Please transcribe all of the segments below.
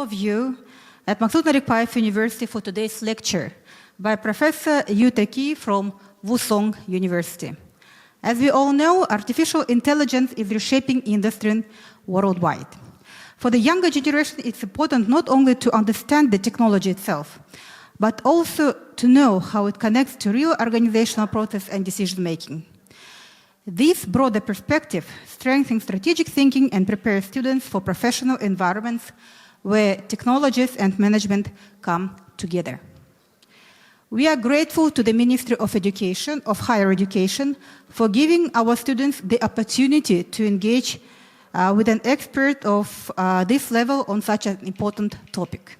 all of you at Maksud Narikpaev University for today's lecture by Professor Yu Tak Li from Wusong University. As we all know, artificial intelligence is reshaping industry worldwide. For the younger generation, it's important not only to understand the technology itself, but also to know how it connects to real organizational process and decision-making. This broader perspective strengthens strategic thinking and prepares students for professional environments where technologies and management come together. We are grateful to the Ministry of Education, of Higher Education, for giving our students the opportunity to engage with an expert of this level on such an important topic.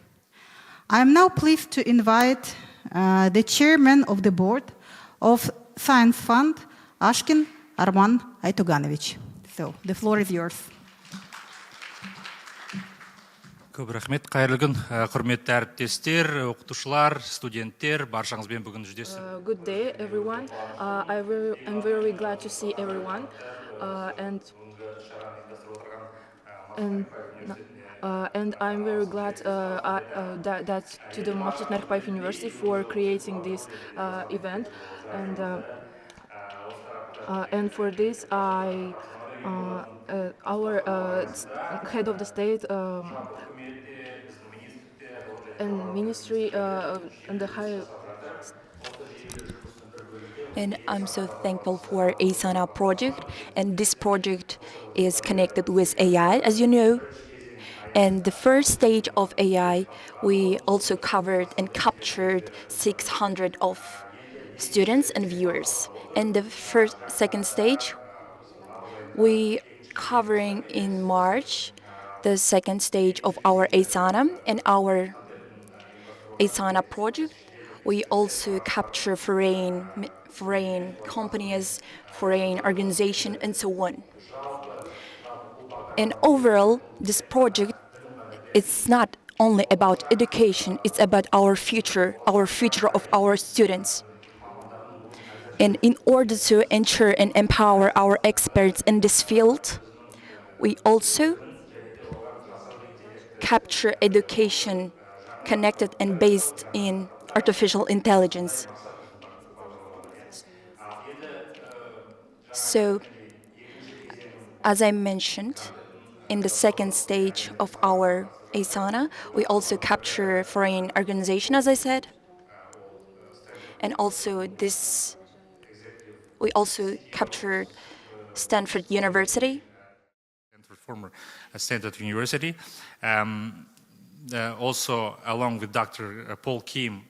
I am now pleased to invite the chairman of the board of Science Fund, Ashkin Arman Айтуганович. So, the floor is yours. Көп рахмет, қайырлы күн, құрметті әріптестер, оқытушылар, студенттер, баршаңызбен бүгін жүздесіп. Good day, everyone. I'm very glad to see everyone, and I'm very glad that to the Maksud Narikpaev University for creating this event, and for this our head of the state and ministry and the high. And I'm so thankful for ASANA project, and this project is connected with AI, as you know. And the first stage of AI, we also covered and captured 600 of students and viewers. And the second stage, we covering in March the second stage of our ASANA, and our ASANA project. We also capture foreign companies, foreign organizations, and so on. And overall, this project, it's not only about education, it's about our future of our students. And in order to ensure and empower our experts in this field, we also capture education connected and based in artificial intelligence. So, as I mentioned, in the second stage of our ASANA, we also capture foreign organization, as I said, and also we also captured Stanford University. Former Stanford University. Also, along with Dr. Paul Kim,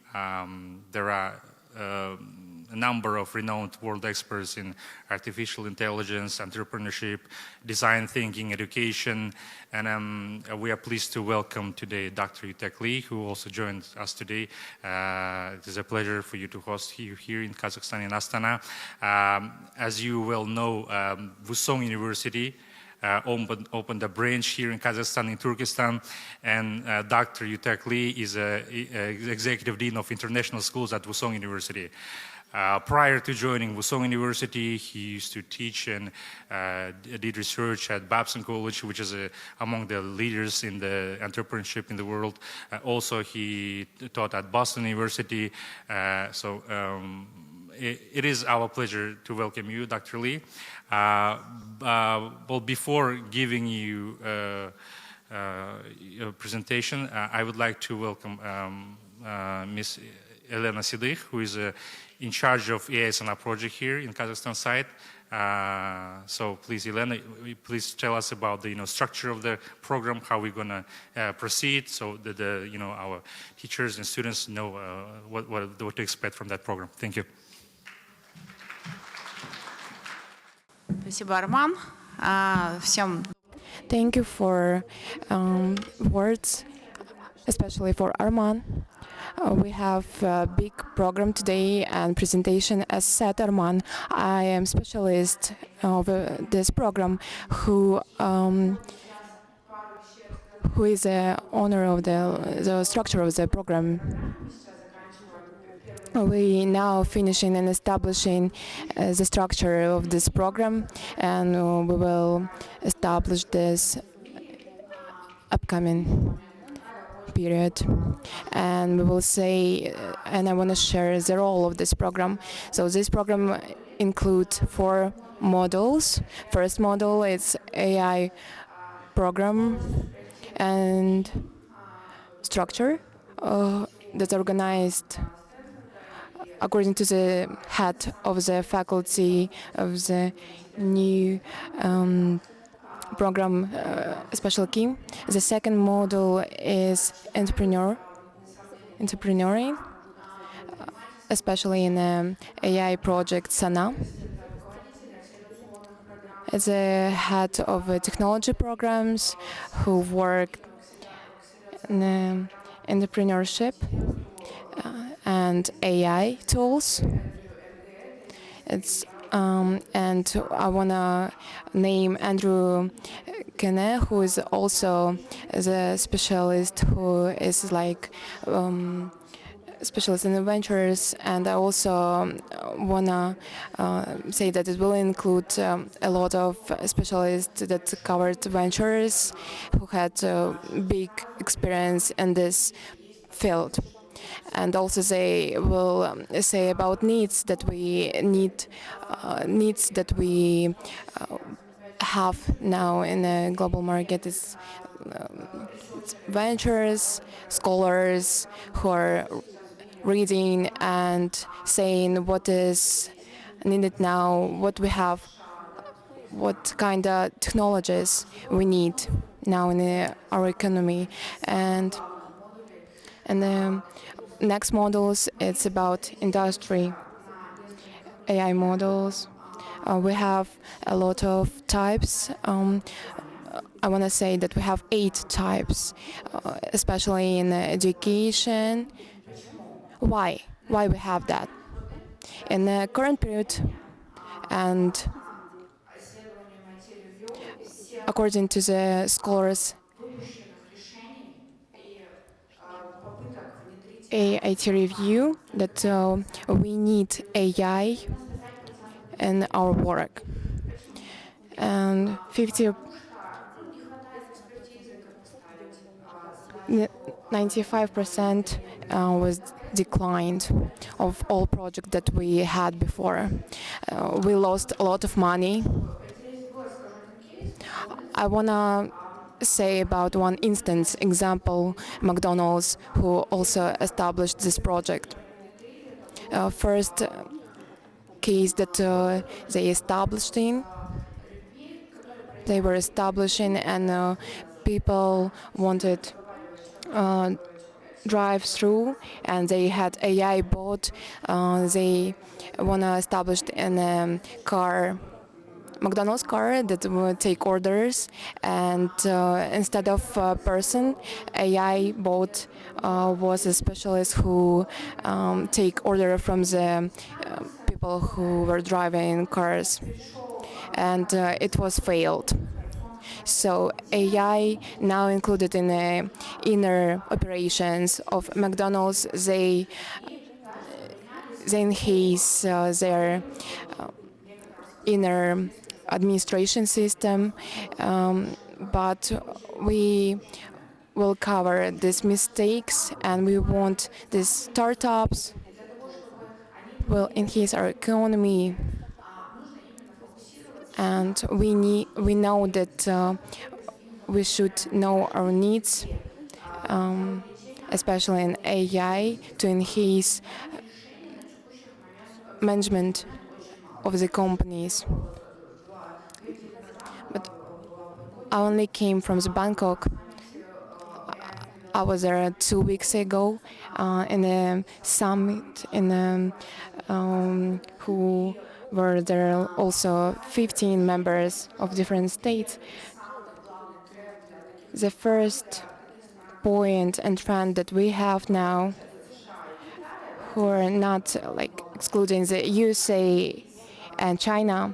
there are a number of renowned world experts in artificial intelligence, entrepreneurship, design thinking, education, and we are pleased to welcome today Dr. Yu Tak Li, who also joined us today. It is a pleasure for you to host you here in Kazakhstan, in Astana. As you well know, Wusong University opened a branch here in Kazakhstan, in Turkestan, and Dr. Yu Tak Li is Executive Dean of International Schools at Wusong University. Prior to joining Wusong University, he used to teach and did research at Babson College, which is among the leaders in the entrepreneurship in the world. Also, he taught at Boston University. It is our pleasure to welcome you, Dr. Li. Well, before giving you a presentation, I would like to welcome Ms. Elena Sidych, who is in charge of ASANA project here in Kazakhstan side. So please, Elena, please tell us about the structure of the program, how we're going to proceed, so that our teachers and students know what to expect from that program. Thank you. Thank you for words, especially for Arman. We have a big program today and presentation. As said, Arman, I am specialist of this program who is the owner of the structure of the program. We now finishing and establishing the structure of this program, and we will establish this upcoming. period, and we will say, and I want to share the role of this program. So this program includes 4 modules. First module is AI program and structure that's organized according to the head of the faculty of the new program special key. The second module is entrepreneuring, especially in AI project Sana. As a head of technology programs who worked in entrepreneurship and AI tools. And I want to name Andrew Kene, who is also the specialist who is like specialist in ventures, and I also want to say that it will include a lot of specialists that covered ventures who had big experience in this field. And also they will say about needs that we have now in the global market is ventures, scholars who are reading and saying what is needed now, what we have, what kind of technologies we need now in our economy. And the next models, it's about industry, AI models. We have a lot of types. I want to say that we have 8 types, especially in education. Why we have that? In the current period, and according to the scholars, AIT review, that we need AI in our work. And 95% was declined of all projects that we had before. We lost a lot of money. I want to say about one example, McDonald's, who also established this project. First case that they were establishing, and people wanted drive-through, and they had AI bot. They want to establish a McDonald's car that will take orders, and instead of a person, AI bot was a specialist who take order from the people who were driving cars, and it was failed. So AI now included in the inner operations of McDonald's. They enhance their inner administration system, but we will cover these mistakes, and we want these startups will enhance our economy. And we know that we should know our needs, especially in AI, to enhance management of the companies. But I only came from Bangkok. I was there 2 weeks ago in a summit, who were there also 15 members of different states. The first point and trend that we have now, who are not like excluding the USA and China.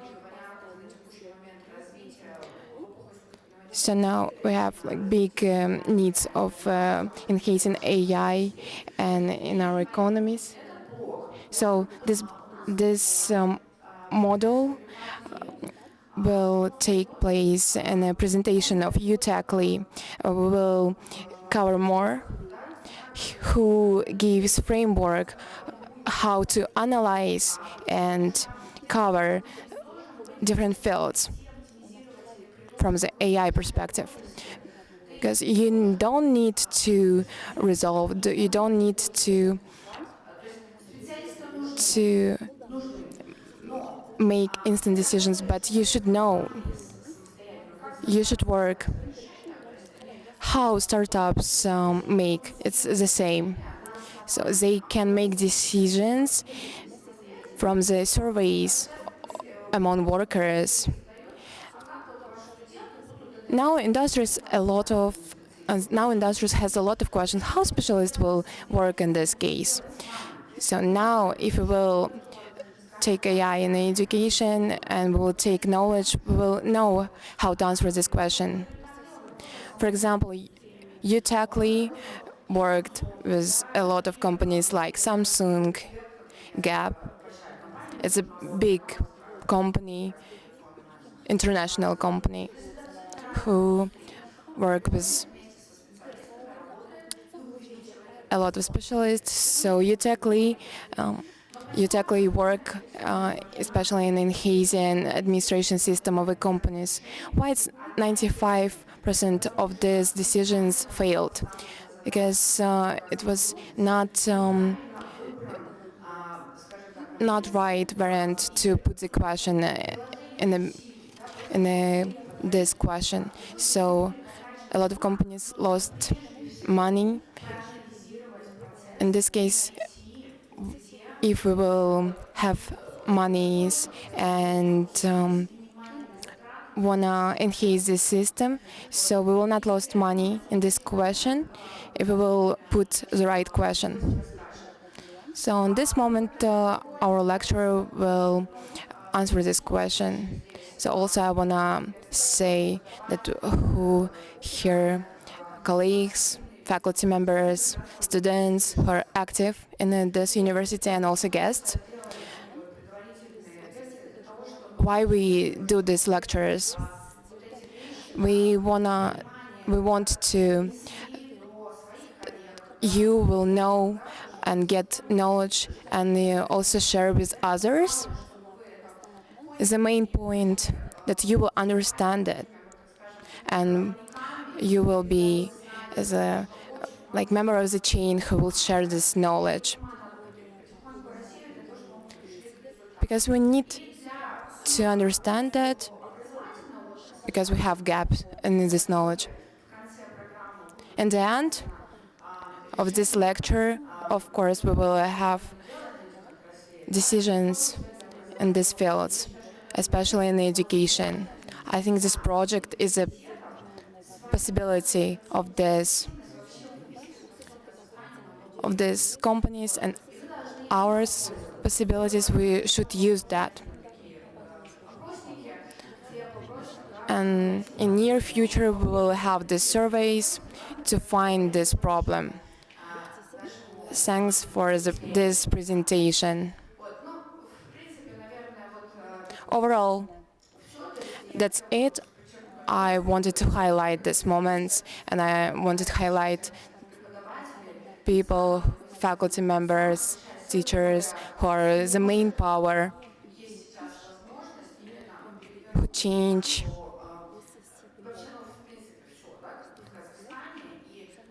So now we have like big needs of enhancing AI and in our economies. So this model will take place in a presentation of Yu Tak Li. We will cover more, who gives framework how to analyze and cover different fields from the AI perspective. Because you don't need to you don't need to make instant decisions, but you should know, you should work how startups make. It's the same. So they can make decisions from the surveys among workers. Now industries has a lot of questions how specialists will work in this case. So now if we will take AI in education and we will take knowledge, we will know how to answer this question. For example, Yu Tak Li worked with a lot of companies like Samsung, Gap. It's a big company, international company, who work with a lot of specialists. So Yu Tak Li work especially in enhancing administration system of the companies. Why it's 95% of these decisions failed? Because it was not right variant to put the question in this question. So a lot of companies lost money. In this case, if we will have monies and wanna enhance the system, so we will not lose money in this question if we will put the right question. So in this moment, our lecturer will answer this question. So also I wanna say that who here, colleagues, faculty members, students who are active in this university and also guests, why we do these lectures. We want to, you will know and get knowledge and also share with others. The main point that you will understand it and you will be as a member of the chain who will share this knowledge. Because we need to understand that because we have gaps in this knowledge. In the end of this lecture, of course, we will have decisions in these fields, especially in education. I think this project is a possibility of these companies and ours possibilities. We should use that. And in near future, we will have the surveys to find this problem. Thanks for this presentation. Overall, that's it. I wanted to highlight these moments, and I wanted to highlight people, faculty members, teachers, who are the main power, who change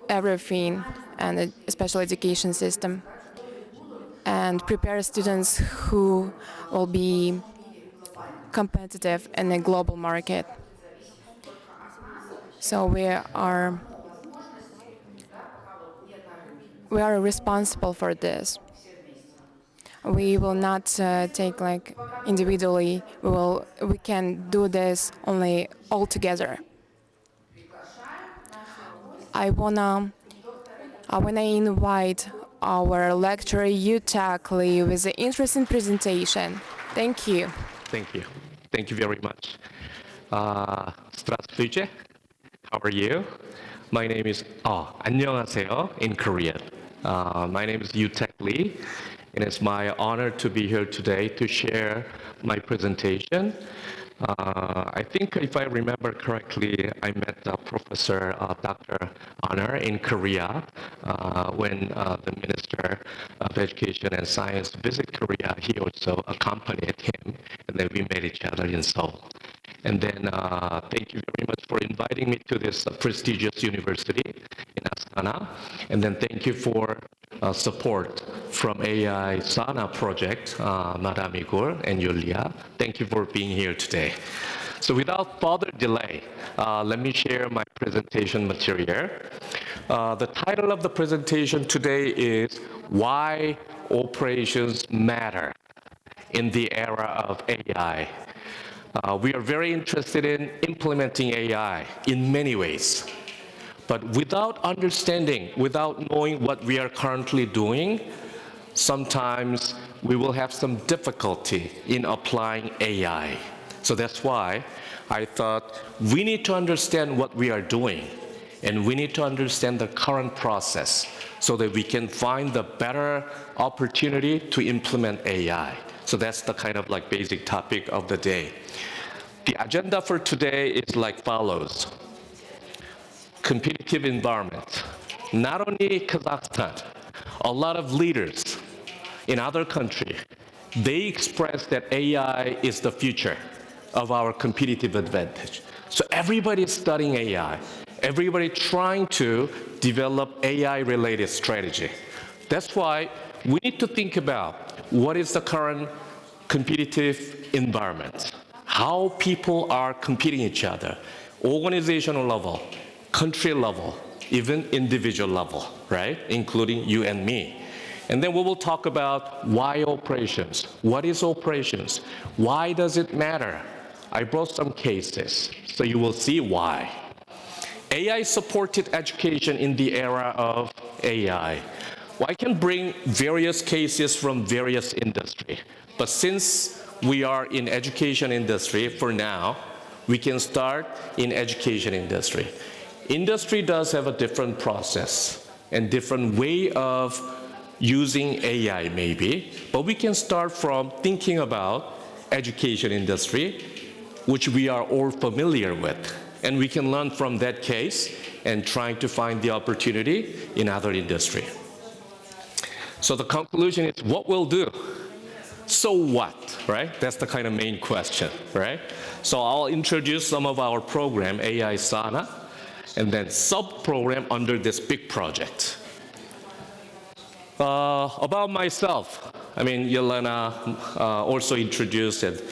everything, and especially education system, and prepare students who will be competitive in a global market. So we are responsible for this. We will not take individually. We can do this only all together. I wanna invite our lecturer Yu Tak Li with an interesting presentation. Thank you. Thank you. Thank you very much. Здравствуйте. How are you? My name is 안녕하세요 in Korean. My name is Yu Tak Li, and it's my honor to be here today to share my presentation I think if I remember correctly, I met Professor Dr. Honor in Korea when the Minister of Education and Science visited Korea. He also accompanied him, and then we met each other in Seoul. And then thank you very much for inviting me to this prestigious university in Astana. And then thank you for support from AI Sana project, Madam Igor and Yulia. Thank you for being here today. So without further delay, let me share my presentation material. The title of the presentation today is Why Operations Matter in the Era of AI. We are very interested in implementing AI in many ways. But without understanding, without knowing what we are currently doing, sometimes we will have some difficulty in applying AI. So that's why I thought we need to understand what we are doing, and we need to understand the current process so that we can find the better opportunity to implement AI. So that's the kind of like basic topic of the day. The agenda for today is like follows. Competitive environment. Not only Kazakhstan, a lot of leaders in other countries, they express that AI is the future of our competitive advantage. So everybody is studying AI. Everybody trying to develop AI-related strategy. That's why we need to think about what is the current competitive environment, how people are competing each other, organizational level, country level, even individual level, right? Including you and me. And then we will talk about why operations. What is operations? Why does it matter? I brought some cases, so you will see why. AI-supported education in the era of AI. Well, I can bring various cases from various industries, but since we are in education industry for now, we can start in education industry. Industry does have a different process and different way of using AI maybe, but we can start from thinking about education industry, which we are all familiar with. And we can learn from that case and trying to find the opportunity in other industry. So the conclusion is what we'll do. So what, right? That's the kind of main question, right? So I'll introduce some of our program, AI Sana, and then sub-program under this big project. About myself, I mean, Yelena also introduced it.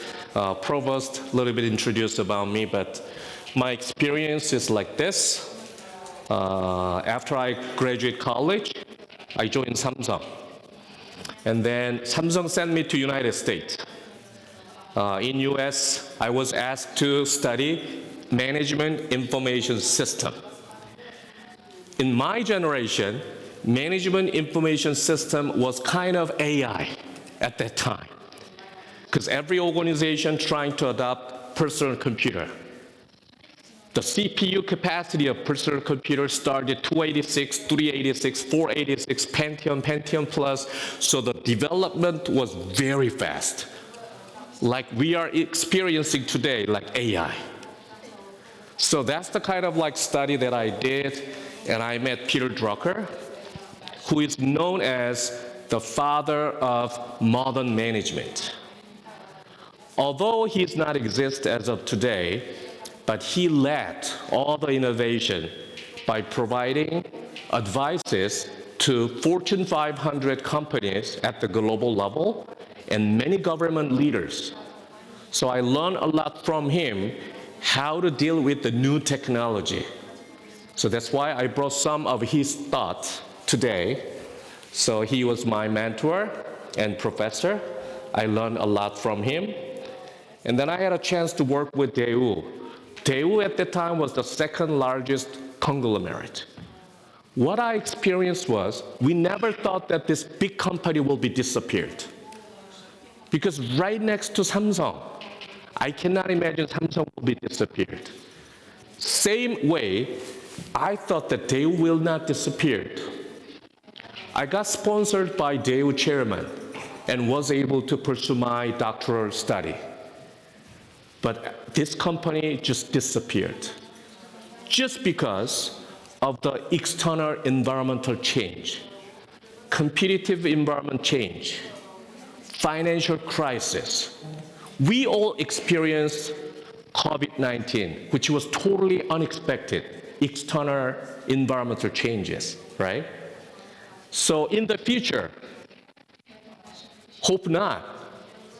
Provost a little bit introduced about me, but my experience is like this. After I graduate college, I joined Samsung. And then Samsung sent me to United States. In US, I was asked to study management information system. In my generation, management information system was kind of AI at that time, because every organization trying to adopt personal computer. The CPU capacity of personal computer started 286, 386, 486, Pentium Plus, so the development was very fast, like we are experiencing today, like AI. So that's the kind of like study that I did, and I met Peter Drucker, who is known as the father of modern management. Although he does not exist as of today, but he led all the innovation by providing advices to Fortune 500 companies at the global level and many government leaders. So I learned a lot from him how to deal with the new technology. So that's why I brought some of his thoughts today. So he was my mentor and professor. I learned a lot from him. And then I had a chance to work with Daewoo. Daewoo at the time was the second largest conglomerate. What I experienced was, we never thought that this big company will be disappeared. Because right next to Samsung, I cannot imagine Samsung will be disappeared. Same way, I thought that Daewoo will not disappear. I got sponsored by Daewoo chairman and was able to pursue my doctoral study. But this company just disappeared just because of the external environmental change, competitive environment change, financial crisis. We all experienced COVID-19, which was totally unexpected, external environmental changes, right? So in the future, hope not,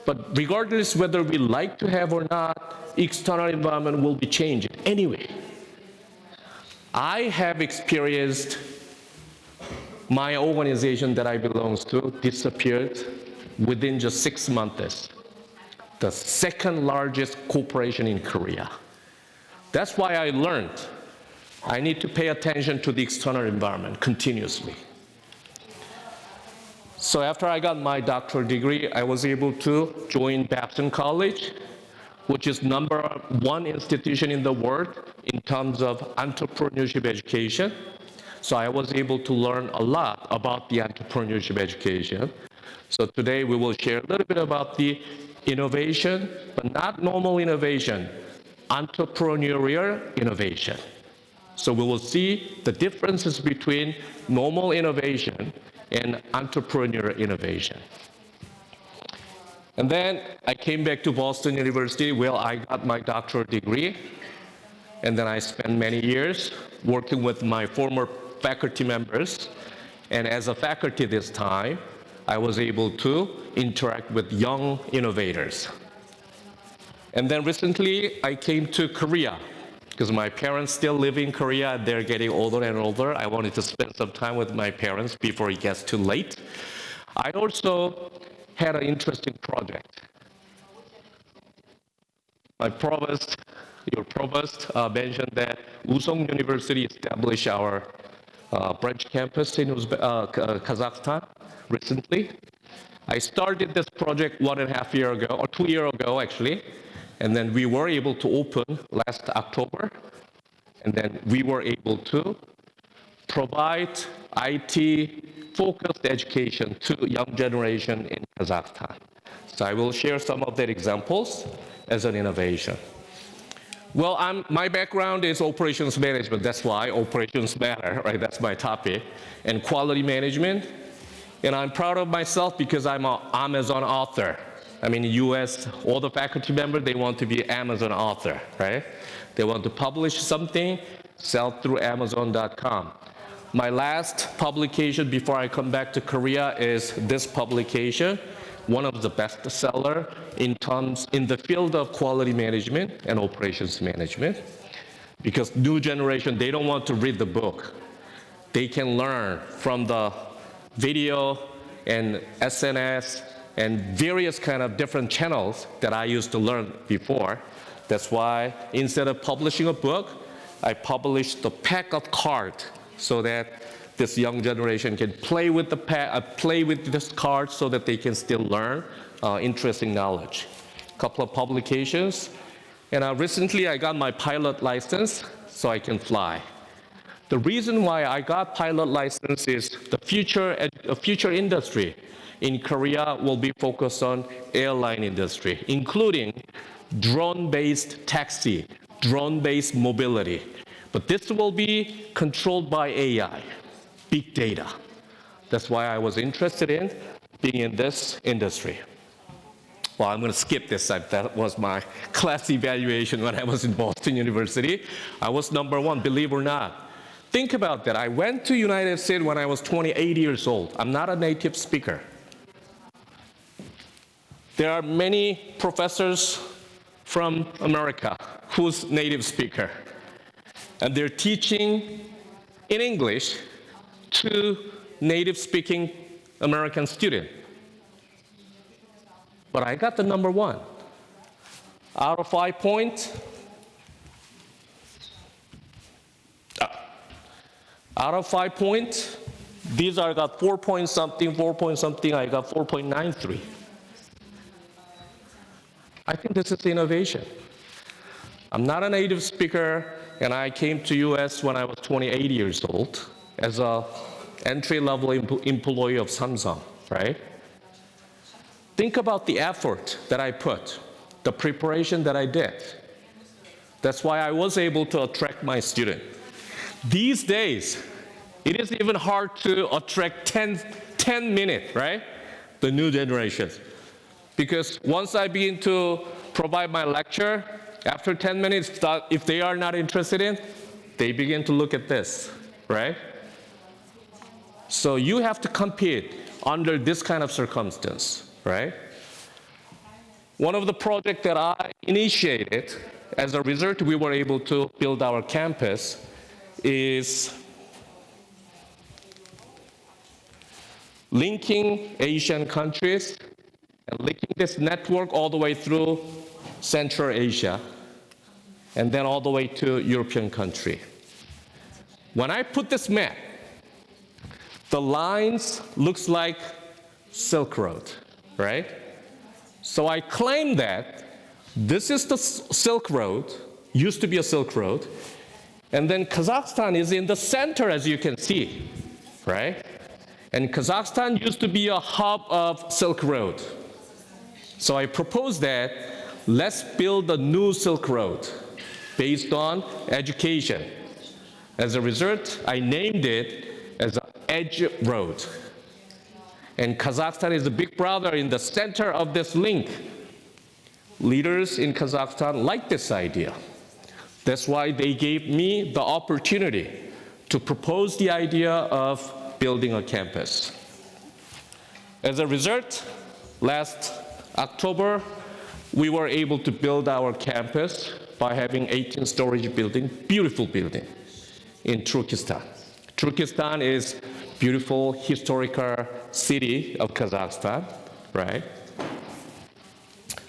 but regardless whether we like to have or not, external environment will be changing anyway. I have experienced my organization that I belong to disappeared within just 6 months. The second largest corporation in Korea. That's why I learned I need to pay attention to the external environment continuously. So after I got my doctoral degree, I was able to join Babson College, which is #1 institution in the world in terms of entrepreneurship education. So I was able to learn a lot about the entrepreneurship education. So today we will share a little bit about the innovation, but not normal innovation, entrepreneurial innovation. So we will see the differences between normal innovation and entrepreneurial innovation. And then I came back to Boston University where I got my doctoral degree. And then I spent many years working with my former faculty members. And as a faculty this time, I was able to interact with young innovators. And then recently I came to Korea because my parents still live in Korea. They're getting older and older. I wanted to spend some time with my parents before it gets too late. I also had an interesting project. My provost, your provost mentioned that Wusong University established our branch campus in Kazakhstan recently. I started this project 1.5 years ago, or 2 years ago actually, and then we were able to open last October, and then we were able to provide IT-focused education to young generation in Kazakhstan. So I will share some of their examples as an innovation. Well, my background is operations management. That's why operations matter, right? That's my topic. And quality management. And I'm proud of myself because I'm an Amazon author. I mean, in the US, all the faculty members, they want to be Amazon author, right? They want to publish something, sell through Amazon.com. My last publication before I come back to Korea is this publication, one of the best seller in the field of quality management and operations management. Because new generation, they don't want to read the book. They can learn from the video and SNS and various kind of different channels that I used to learn before. That's why instead of publishing a book, I published the pack of cards so that this young generation can play with this card so that they can still learn interesting knowledge. A couple of publications. And recently I got my pilot license so I can fly. The reason why I got pilot license is the future industry in Korea will be focused on airline industry, including drone-based taxi, drone-based mobility. But this will be controlled by AI, big data. That's why I was interested in being in this industry. Well, I'm going to skip this. That was my class evaluation when I was in Boston University. I was #1, believe it or not. Think about that. I went to United States when I was 28 years old. I'm not a native speaker. There are many professors from America who's native speaker. And they're teaching in English to native speaking American students. But I got the #1. Out of 5 points, these are got 4 point something, 4 point something, I got 4.93. I think this is innovation. I'm not a native speaker, and I came to US when I was 28 years old as an entry-level employee of Samsung, right? Think about the effort that I put the preparation that I did. That's why I was able to attract my student. These days, it is even hard to attract 10 minutes, right? The new generations. Because once I begin to provide my lecture, after 10 minutes, if they are not interested in, they begin to look at this, right? So you have to compete under this kind of circumstance, right? One of the projects that I initiated, as a result, we were able to build our campus, is linking Asian countries and linking this network all the way through Central Asia and then all the way to European country. When I put this map, the lines looks like Silk Road, right? So I claim that this is the Silk Road, used to be a Silk Road, and then Kazakhstan is in the center, as you can see, right? And Kazakhstan used to be a hub of Silk Road. So I propose that let's build a new Silk Road based on education. As a result, I named it as an Edge Road. And Kazakhstan is the big brother in the center of this link. Leaders in Kazakhstan like this idea. That's why they gave me the opportunity to propose the idea of building a campus. As a result, last October, we were able to build our campus by having 18-story building, beautiful building in Turkestan. Turkestan is beautiful historical city of Kazakhstan, right?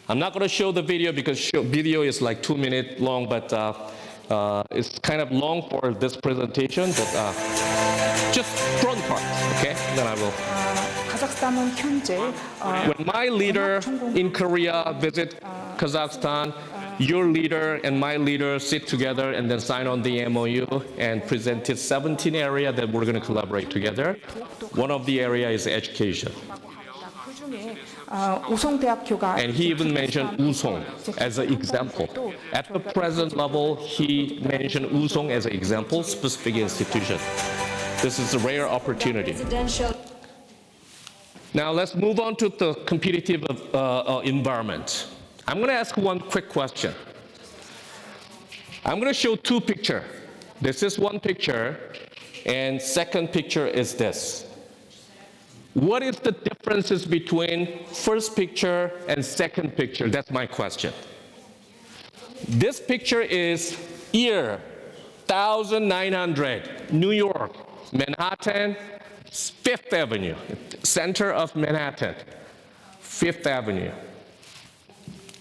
I'm not going to show the video because video is like 2 minutes long, but it's kind of long for this presentation, but just front part, okay? Then I will. 카자흐스탄은 현재 When my leader in Korea visit Kazakhstan, your leader and my leader sit together and then sign on the MOU and presented 17 areas that we're going to collaborate together. One of the area is education. 우송대학교가 And he even mentioned Usong as an example. At the present level, he mentioned Usong as an example, specific institution. This is a rare opportunity. Now let's move on to the competitive environment. I'm going to ask one quick question. I'm going to show two pictures. This is one picture, and second picture is this. What is the differences between first picture and second picture? That's my question. This picture is year 1900, New York, Manhattan, Fifth Avenue, center of Manhattan, Fifth Avenue.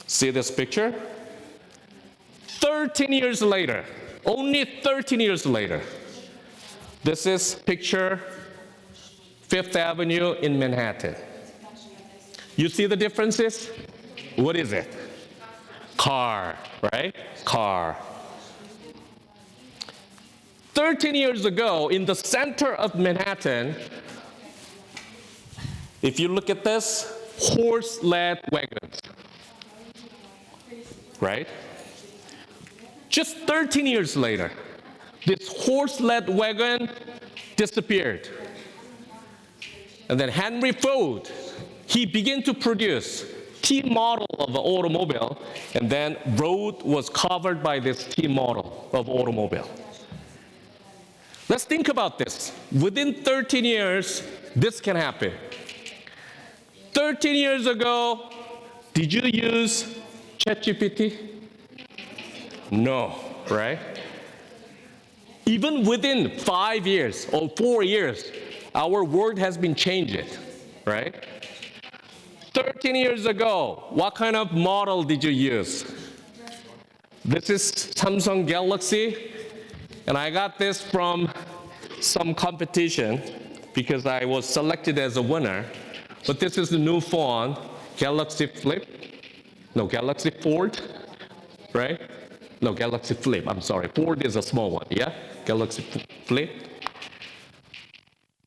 See this picture? 13 years later, only 13 years later, this is picture Fifth Avenue in Manhattan. You see the differences? What is it? Car, right? Car. 13 years ago, in the center of Manhattan, if you look at this, horse-led wagons, right? Just 13 years later, this horse-led wagon disappeared. And then Henry Ford, he began to produce T model of the automobile, and then road was covered by this T model of automobile. Let's think about this. Within 13 years, this can happen. 13 years ago, did you use ChatGPT? No, right? Even within 5 years or 4 years, our world has been changed, right? 13 years ago, what kind of model did you use? This is Samsung Galaxy, and I got this from some competition because I was selected as a winner. But this is the new phone, Galaxy Flip. No, Galaxy Fold, right? No, Galaxy Flip, I'm sorry. Fold is a small one, yeah? Galaxy Flip.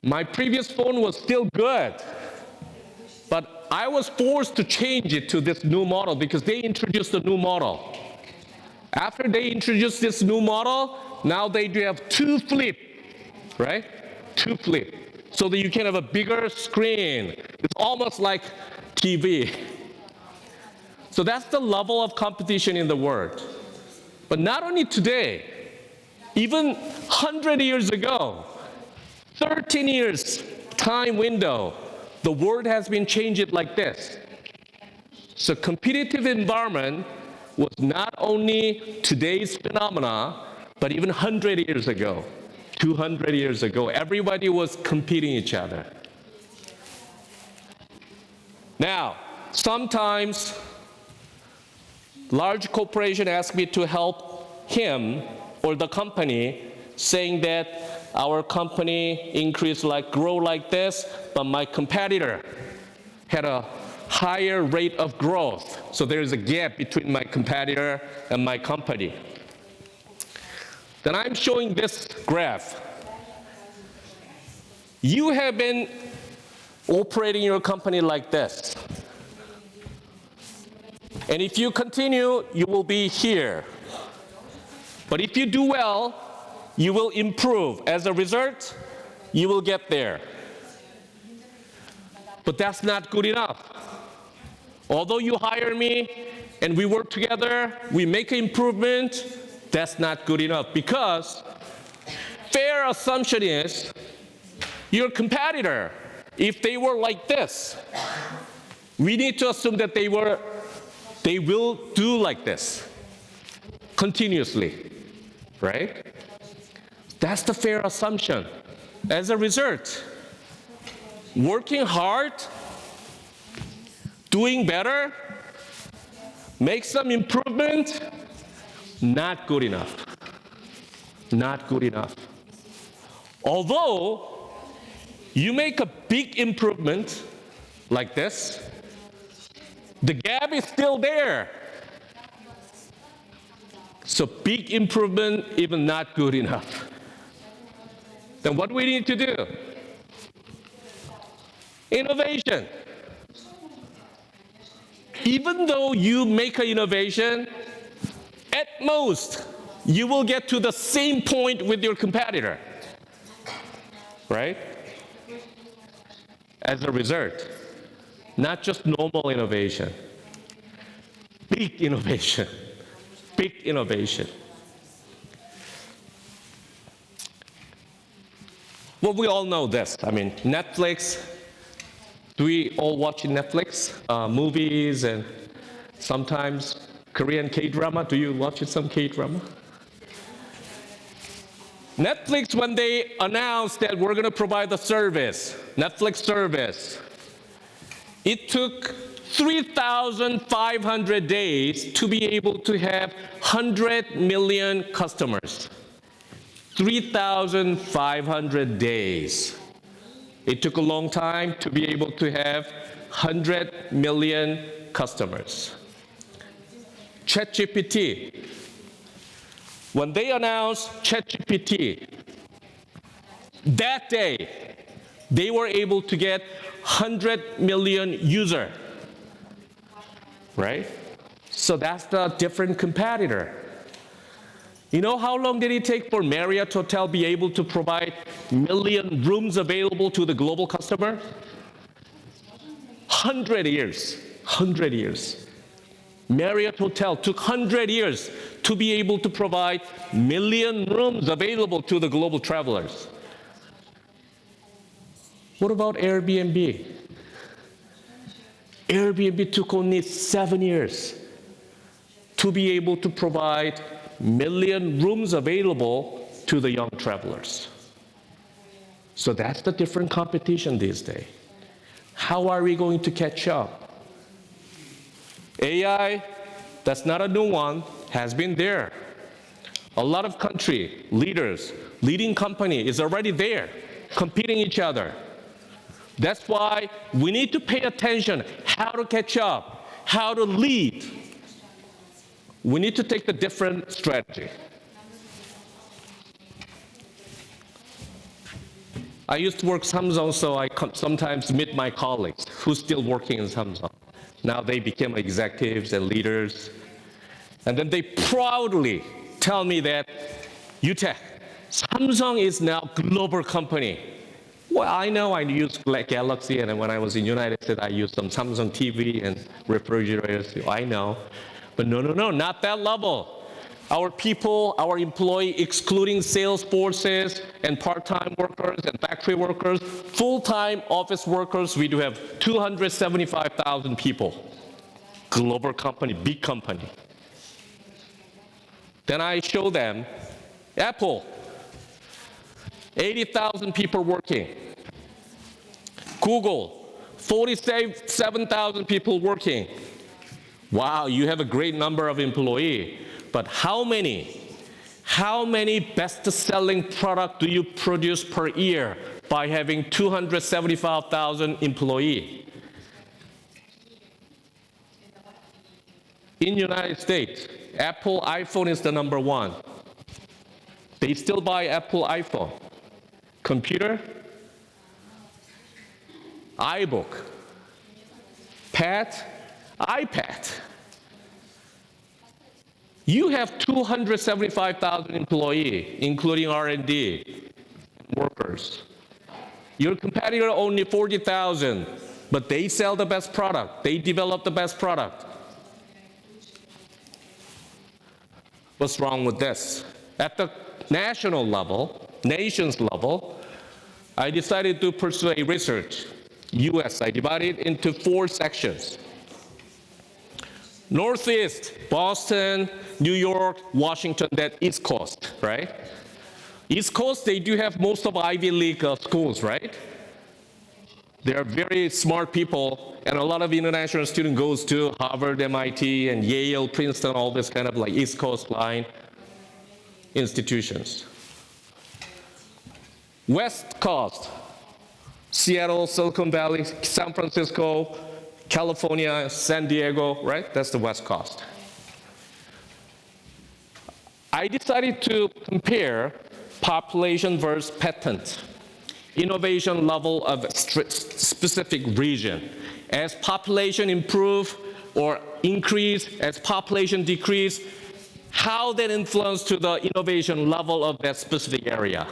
My previous phone was still good, but I was forced to change it to this new model because they introduced a new model. After they introduced this new model, now they do have 2 flip, right? 2 flip, so that you can have a bigger screen. It's almost like TV. So that's the level of competition in the world. But not only today, even 100 years ago, 13 years time window, the world has been changed like this. So competitive environment was not only today's phenomena, but even 100 years ago, 200 years ago, everybody was competing each other. Now, sometimes large corporation ask me to help him or the company, saying that our company grow like this, but my competitor had a higher rate of growth. So there's a gap between my competitor and my company. Then I'm showing this graph. You have been operating your company like this. And if you continue, you will be here. But if you do well, you will improve. As a result, you will get there. But that's not good enough. Although you hire me and we work together, we make an improvement, that's not good enough, because fair assumption is your competitor, if they were like this, we need to assume that they will do like this continuously, right? That's the fair assumption. As a result, working hard, doing better, make some improvement, not good enough. Not good enough. Although you make a big improvement like this, the gap is still there. So big improvement, even not good enough. Then what we need to do? Innovation. Even though you make an innovation, at most, you will get to the same point with your competitor, right? As a result, not just normal innovation, big innovation, big innovation. Well, we all know this. I mean, Netflix. Do we all watch Netflix movies and sometimes Korean K-drama? Do you watch some K-drama? Netflix, when they announced that we're going to provide the service, Netflix service, it took 3,500 days to be able to have 100 million customers. 3,500 days. It took a long time to be able to have 100 million customers. ChatGPT. When they announced ChatGPT, that day, they were able to get 100 million users, right? So that's the different competitor. You know how long did it take for Marriott Hotel be able to provide million rooms available to the global customer? 100 years. 100 years. Marriott Hotel took 100 years to be able to provide million rooms available to the global travelers. What about Airbnb? Airbnb took only 7 years to be able to provide million rooms available to the young travelers. So that's the different competition these days. How are we going to catch up? AI, that's not a new one, has been there. A lot of country leaders, leading company is already there, competing each other. That's why we need to pay attention how to catch up, how to lead. We need to take the different strategy. I used to work Samsung, so I sometimes meet my colleagues who still working in Samsung. Now they became executives and leaders. And then they proudly tell me that, Yu Tak, Samsung is now a global company. Well, I know I use Galaxy, and when I was in the United States, I used some Samsung TV and refrigerators. I know. But no, not that level. Our people, our employee, excluding sales forces and part-time workers and factory workers, full-time office workers, we do have 275,000 people. Global company, big company. Then I show them Apple, 80,000 people working. Google, 47,000 people working. Wow, you have a great number of employees. But how many best-selling products do you produce per year by having 275,000 employees? In the United States, Apple iPhone is the number one. They still buy Apple iPhone. Computer, iBook, pad, iPad. You have 275,000 employees, including R&D workers. Your competitor only 40,000, but they sell the best product. They develop the best product. What's wrong with this? At the national level, nation's level, I decided to pursue a research. US, I divided it into 4 sections. Northeast, Boston, New York, Washington, that East Coast, right? East Coast, they do have most of Ivy League schools, right? They are very smart people, and a lot of international students goes to Harvard, MIT, and Yale, Princeton, all this kind of like East Coast line institutions. West Coast, Seattle, Silicon Valley, San Francisco, California, San Diego, right? That's the West Coast. I decided to compare population versus patent, innovation level of specific region. As population improve or increase, as population decrease, how that influence to the innovation level of that specific area.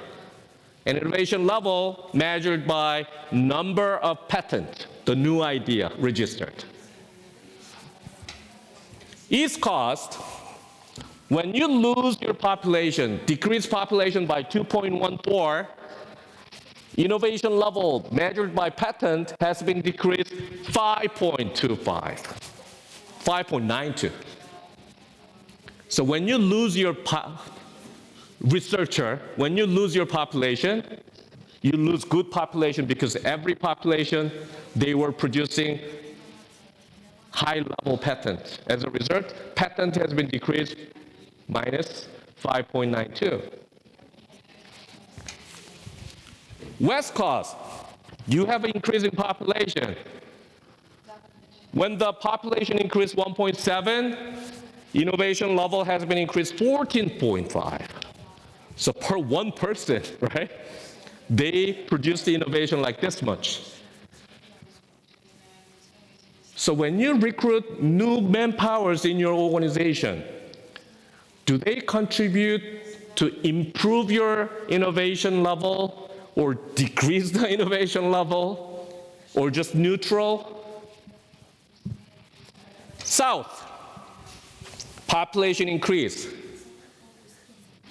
And innovation level measured by number of patents, the new idea registered. East Coast, when you lose your population, decrease population by 2.14, innovation level measured by patent has been decreased 5.25, 5.92. So when you lose your researcher, when you lose your population, you lose good population because every population, they were producing high-level patent. As a result, patent has been decreased minus 5.92. West Coast, you have an increase in population. When the population increased 1.7, innovation level has been increased 14.5. So per one person, right, they produce the innovation like this much. So when you recruit new manpowers in your organization, do they contribute to improve your innovation level or decrease the innovation level or just neutral? South, population increase.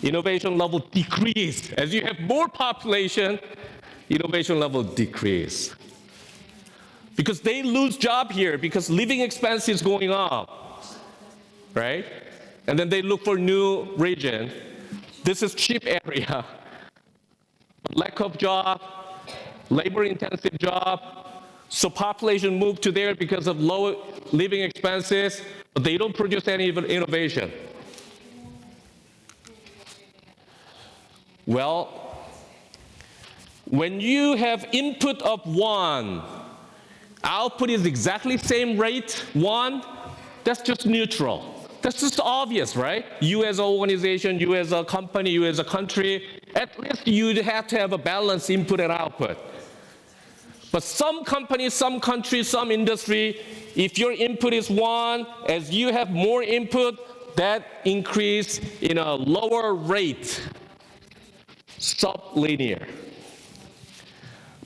Innovation level decrease. As you have more population, innovation level decrease. Because they lose job here because living expense is going up, right? And then they look for new region. This is cheap area. Lack of job, labor-intensive job. So population moved to there because of low living expenses, but they don't produce any innovation. Well, when you have input of 1, output is exactly same rate, 1, that's just neutral. That's just obvious, right? You as an organization, you as a company, you as a country, At least you'd have to have a balanced input and output. But some companies, some countries, some industry, if your input is 1, as you have more input, that increase in a lower rate, sublinear.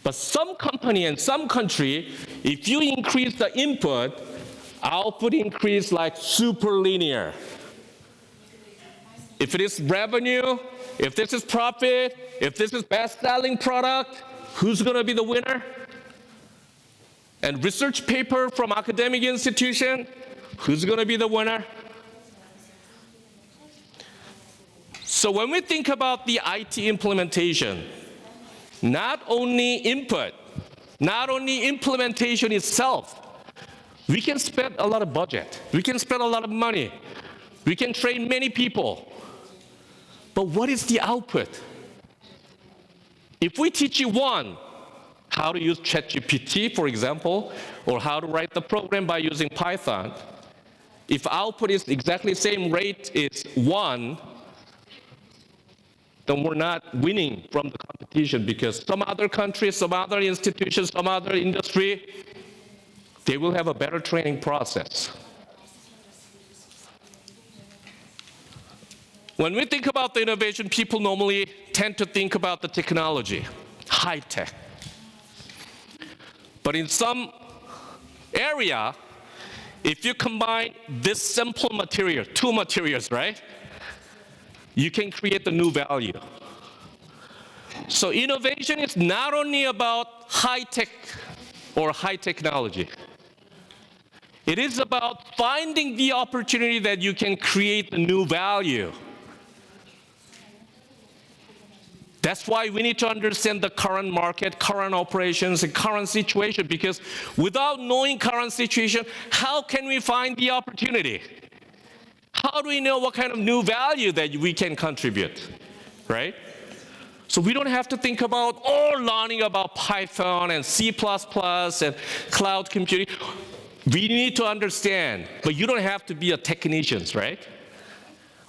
But some company and some country, if you increase the input, output increase like superlinear. If it is revenue, if this is profit, if this is best-selling product, who's going to be the winner? And research paper from academic institution, who's going to be the winner? So when we think about the IT implementation, not only input, not only implementation itself, we can spend a lot of budget, we can spend a lot of money, we can train many people. But what is the output? If we teach you how to use ChatGPT, for example, or how to write the program by using Python, if output is exactly the same rate is 1, then we're not winning from the competition, because some other countries, some other institutions, some other industry, they will have a better training process. When we think about the innovation, people normally tend to think about the technology, high tech. But in some area, if you combine this simple material, 2 materials, right? You can create the new value. So innovation is not only about high tech or high technology. It is about finding the opportunity that you can create the new value. That's why we need to understand the current market, current operations, and current situation, because without knowing current situation, how can we find the opportunity? How do we know what kind of new value that we can contribute, right? So we don't have to think about learning about Python and C++ and cloud computing. We need to understand, but you don't have to be a technician, right?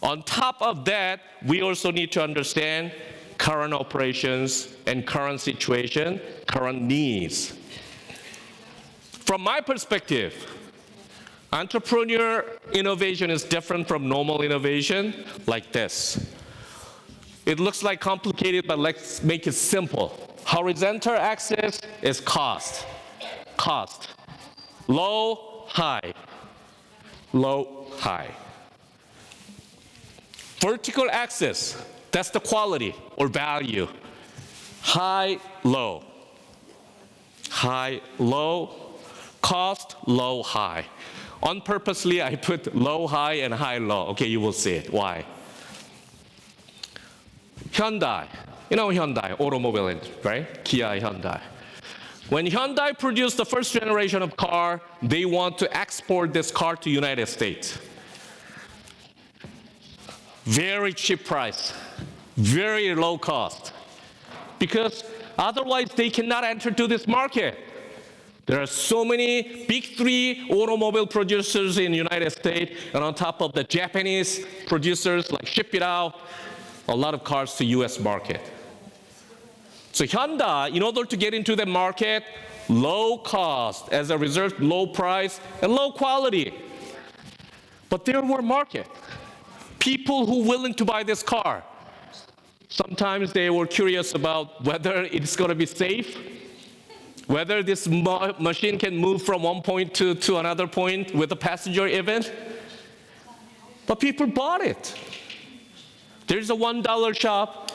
On top of that, we also need to understand current operations and current situation, current needs. From my perspective, entrepreneur innovation is different from normal innovation like this. It looks like complicated, but let's make it simple. Horizontal axis is cost. Cost. Low, high. Low, high. Vertical axis, that's the quality or value. High, low. High, low. Cost, low, high. On purposely, I put low, high, and high, low. Okay, you will see it. Why? Hyundai. You know Hyundai, automobile, right? Kia, Hyundai. When Hyundai produced the first generation of car, they want to export this car to United States. Very cheap price, very low cost, because otherwise they cannot enter to this market. There are so many big 3 automobile producers in the United States, and on top of the Japanese producers, like ship it out, a lot of cars to US market. So Hyundai, in order to get into the market, low cost, as a result, low price, and low quality. But there were market. People who were willing to buy this car. Sometimes they were curious about whether it's going to be safe, whether this machine can move from one point to another point with a passenger even. But people bought it. There's a $1 shop,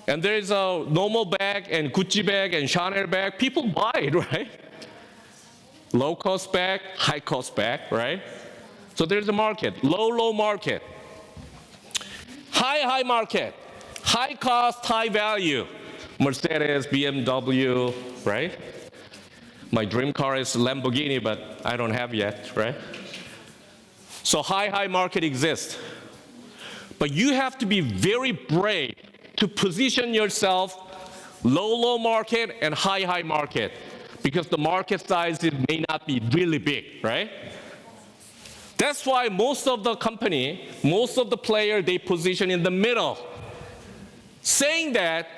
and there's a normal bag and Gucci bag and Chanel bag. People buy it, right? Low cost bag, high cost bag, right? So there's a market, low market. High market, high cost, high value. Mercedes, BMW, right? My dream car is Lamborghini, but I don't have yet, right? So high market exists. But you have to be very brave to position yourself low market and high market, because the market sizes may not be really big, right? That's why most of the company, most of the player, they position in the middle. saying that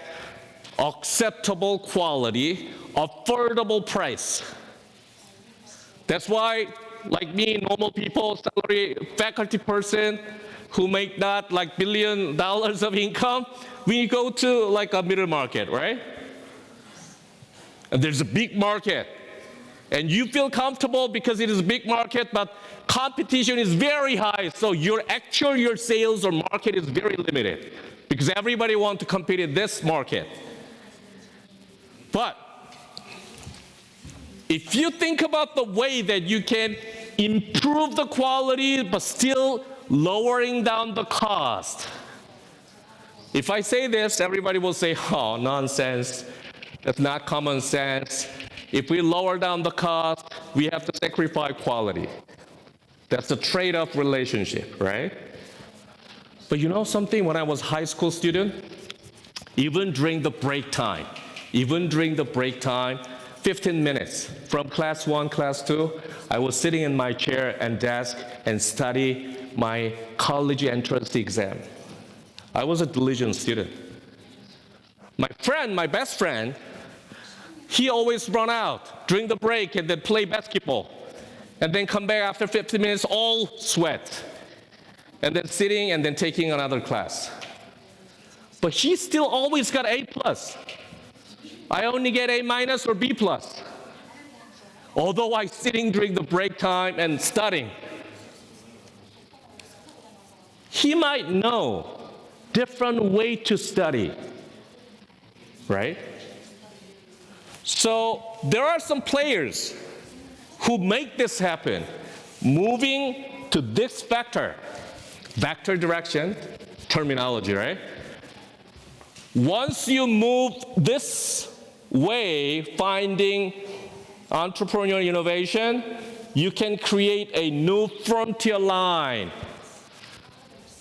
acceptable quality, affordable price. That's why, like me, normal people, salary, faculty person who make not like $1 billion of income, we go to like a middle market, right? And there's a big market. And you feel comfortable because it is a big market, but competition is very high. So your sales or market is very limited because everybody wants to compete in this market. But if you think about the way that you can improve the quality but still lowering down the cost. If I say this, everybody will say, oh, nonsense. That's not common sense. If we lower down the cost, we have to sacrifice quality. That's a trade-off relationship, right? But you know something? When I was a high school student, even during the break time, 15 minutes from class 1, class 2, I was sitting in my chair and desk and study my college entrance exam. I was a diligent student. My best friend, he always run out during the break and then play basketball. And then come back after 15 minutes, all sweat. And then sitting and then taking another class. But he still always got A+. I only get A- or B+. Although I'm sitting during the break time and studying. He might know different way to study, right? So there are some players who make this happen, moving to this vector direction, terminology, right? Once you move this way, finding entrepreneurial innovation, you can create a new frontier line.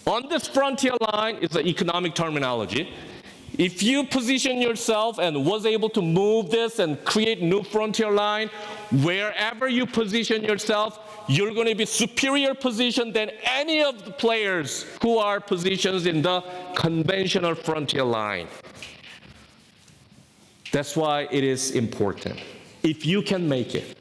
On this frontier line is the economic terminology. If you position yourself and was able to move this and create new frontier line, wherever you position yourself, you're going to be superior position than any of the players who are positioned in the conventional frontier line. That's why it is important. If you can make it.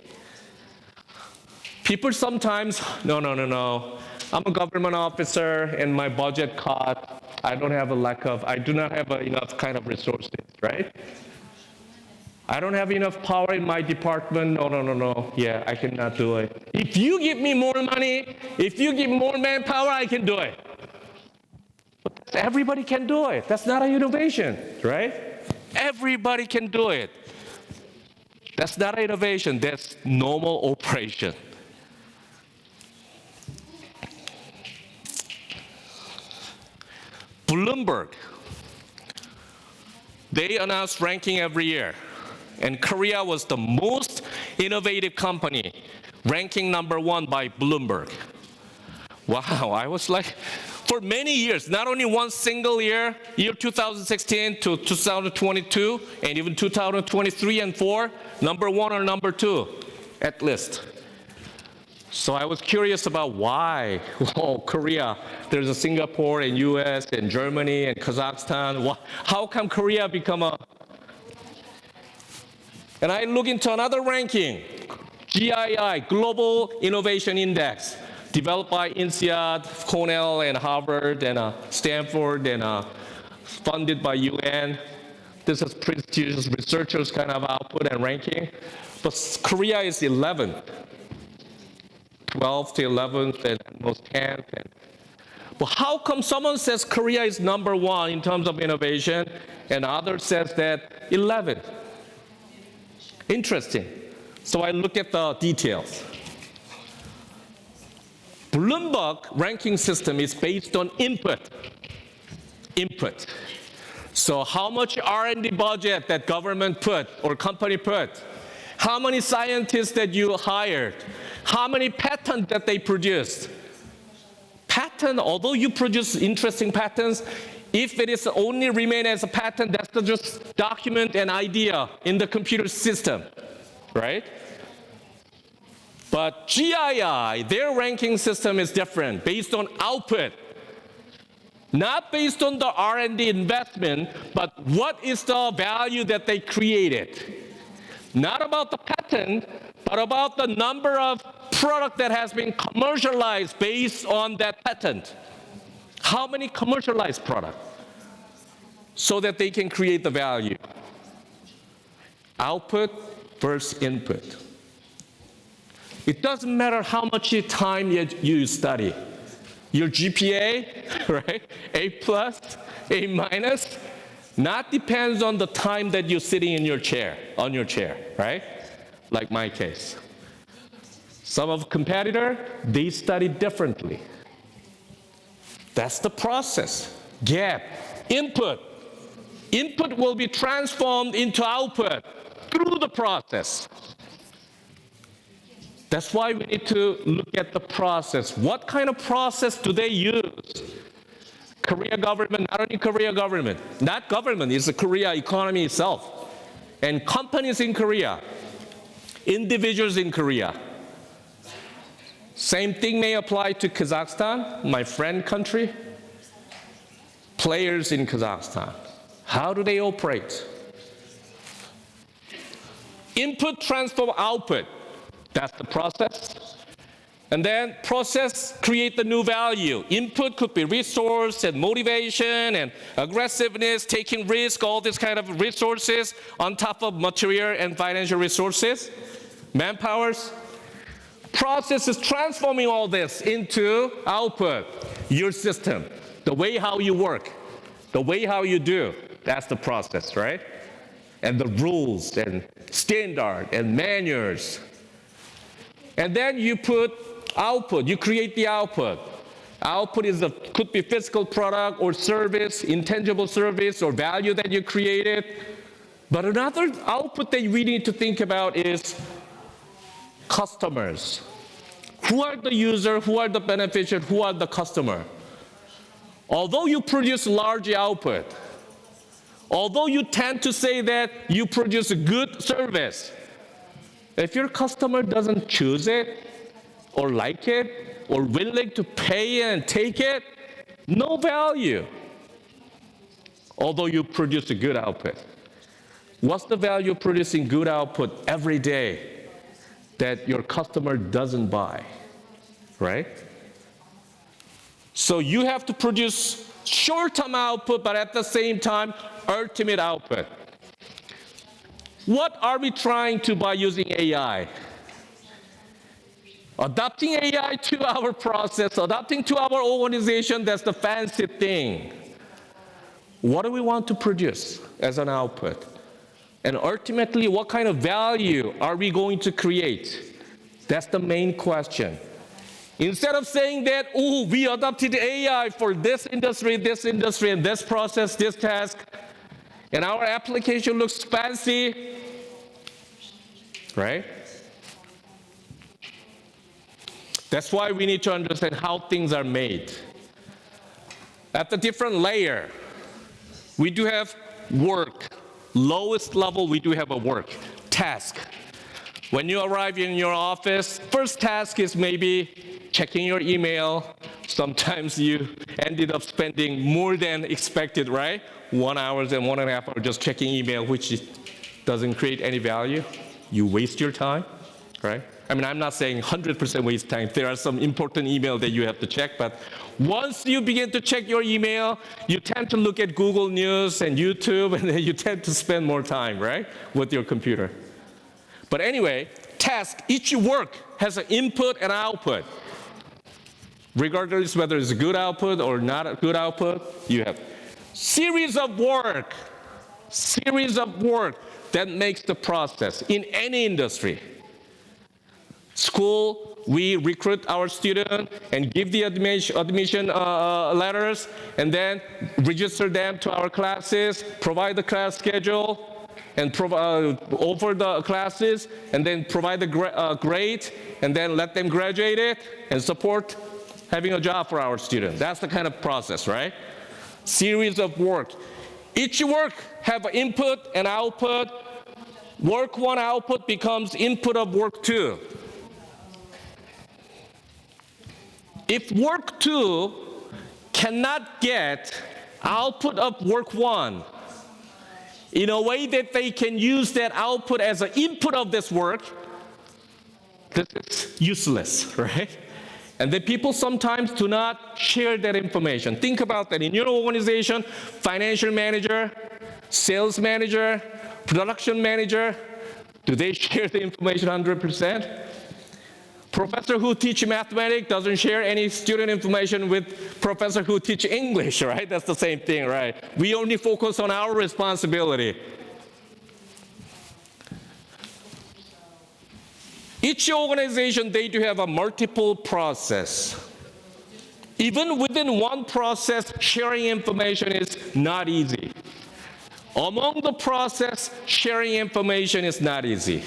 People sometimes, no. I'm a government officer and my budget cut. I do not have enough kind of resources, right? I don't have enough power in my department. No. Yeah, I cannot do it. If you give me more money, if you give more manpower, I can do it. But everybody can do it. That's not an innovation, right? Everybody can do it. That's not an innovation. That's normal operation. Bloomberg, they announce ranking every year, and Korea was the most innovative company, ranking #1 by Bloomberg. Wow, I was like, for many years, not only one single year 2016 to 2022, and even 2023 and 4, #1 or #2, at least. So I was curious about why, Korea, there's a Singapore and US and Germany and Kazakhstan. How come Korea become a... And I look into another ranking, GII, Global Innovation Index, developed by INSEAD, Cornell and Harvard and Stanford and funded by UN. This is prestigious researchers kind of output and ranking. But Korea is 11th. 12th to 11th and most 10th. But how come someone says Korea is #1 in terms of innovation and others says that 11th? Interesting. So I look at the details. Bloomberg ranking system is based on input. So how much R&D budget that government put or company put? How many scientists that you hired? How many patents that they produced? Patent, although you produce interesting patents, if it is only remain as a patent, that's just document an idea in the computer system, right? But GII, their ranking system is different, based on output. Not based on the R&D investment, but what is the value that they created. Not about the patent, but about the number of product that has been commercialized based on that patent. How many commercialized products? So that they can create the value. Output versus input. It doesn't matter how much time you study. Your GPA, right? A plus, A minus, not depends on the time that you're sitting in your chair, on your chair, right? Like my case. Some of competitor, they study differently. That's the process. Gap. Input. Input will be transformed into output through the process. That's why we need to look at the process. What kind of process do they use? Korea government, not only Korea government, not government, it's the Korea economy itself. And companies in Korea, individuals in Korea. Same thing may apply to Kazakhstan, my friend country. Players in Kazakhstan. How do they operate? Input, transform, output. That's the process. And then process create the new value. Input could be resource and motivation and aggressiveness, taking risk, all these kind of resources on top of material and financial resources, manpowers. Process is transforming all this into output, your system, the way how you work, the way how you do. That's the process, right? And the rules and standard and manuals. And then you put output, you create the output. Output could be physical product or service, intangible service or value that you created. But another output that we need to think about is customers. Who are the user, who are the beneficiary, who are the customer? Although you produce large output, although you tend to say that you produce a good service, if your customer doesn't choose it, or like it, or willing to pay and take it, no value. Although you produce a good output. What's the value of producing good output every day that your customer doesn't buy, right? So you have to produce short-term output, but at the same time, ultimate output. What are we trying to by using AI? Adopting AI to our process, adopting to our organization, that's the fancy thing. What do we want to produce as an output? And ultimately, what kind of value are we going to create? That's the main question. Instead of saying that, oh, we adopted AI for this industry, and this process, this task, and our application looks fancy, right? That's why we need to understand how things are made. At the different layer, we do have work. Lowest level, we do have a work, task. When you arrive in your office, first task is maybe checking your email. Sometimes you ended up spending more than expected, right? 1 hour and 1.5 hours just checking email, which doesn't create any value. You waste your time, right? I mean, I'm not saying 100% waste time. There are some important emails that you have to check, but once you begin to check your email, you tend to look at Google News and YouTube, and then you tend to spend more time, right, with your computer. But anyway, task, each work has an input and output. Regardless whether it's a good output or not a good output, you have series of work that makes the process in any industry. School, we recruit our students and give the admission letters, and then register them to our classes, provide the class schedule, and offer the classes, and then provide the grade, and then let them graduate it, and support having a job for our students. That's the kind of process, right? Series of work. Each work have input and output. Work one output becomes input of work two. If work two cannot get output of work one in a way that they can use that output as an input of this work, this is useless, right? And then people sometimes do not share that information. Think about that. In your organization, financial manager, sales manager, production manager, do they share the information 100%? Professor who teach mathematics doesn't share any student information with professor who teach English, right? That's the same thing, right? We only focus on our responsibility. Each organization, they do have a multiple process. Even within one process, sharing information is not easy. Among the process, sharing information is not easy.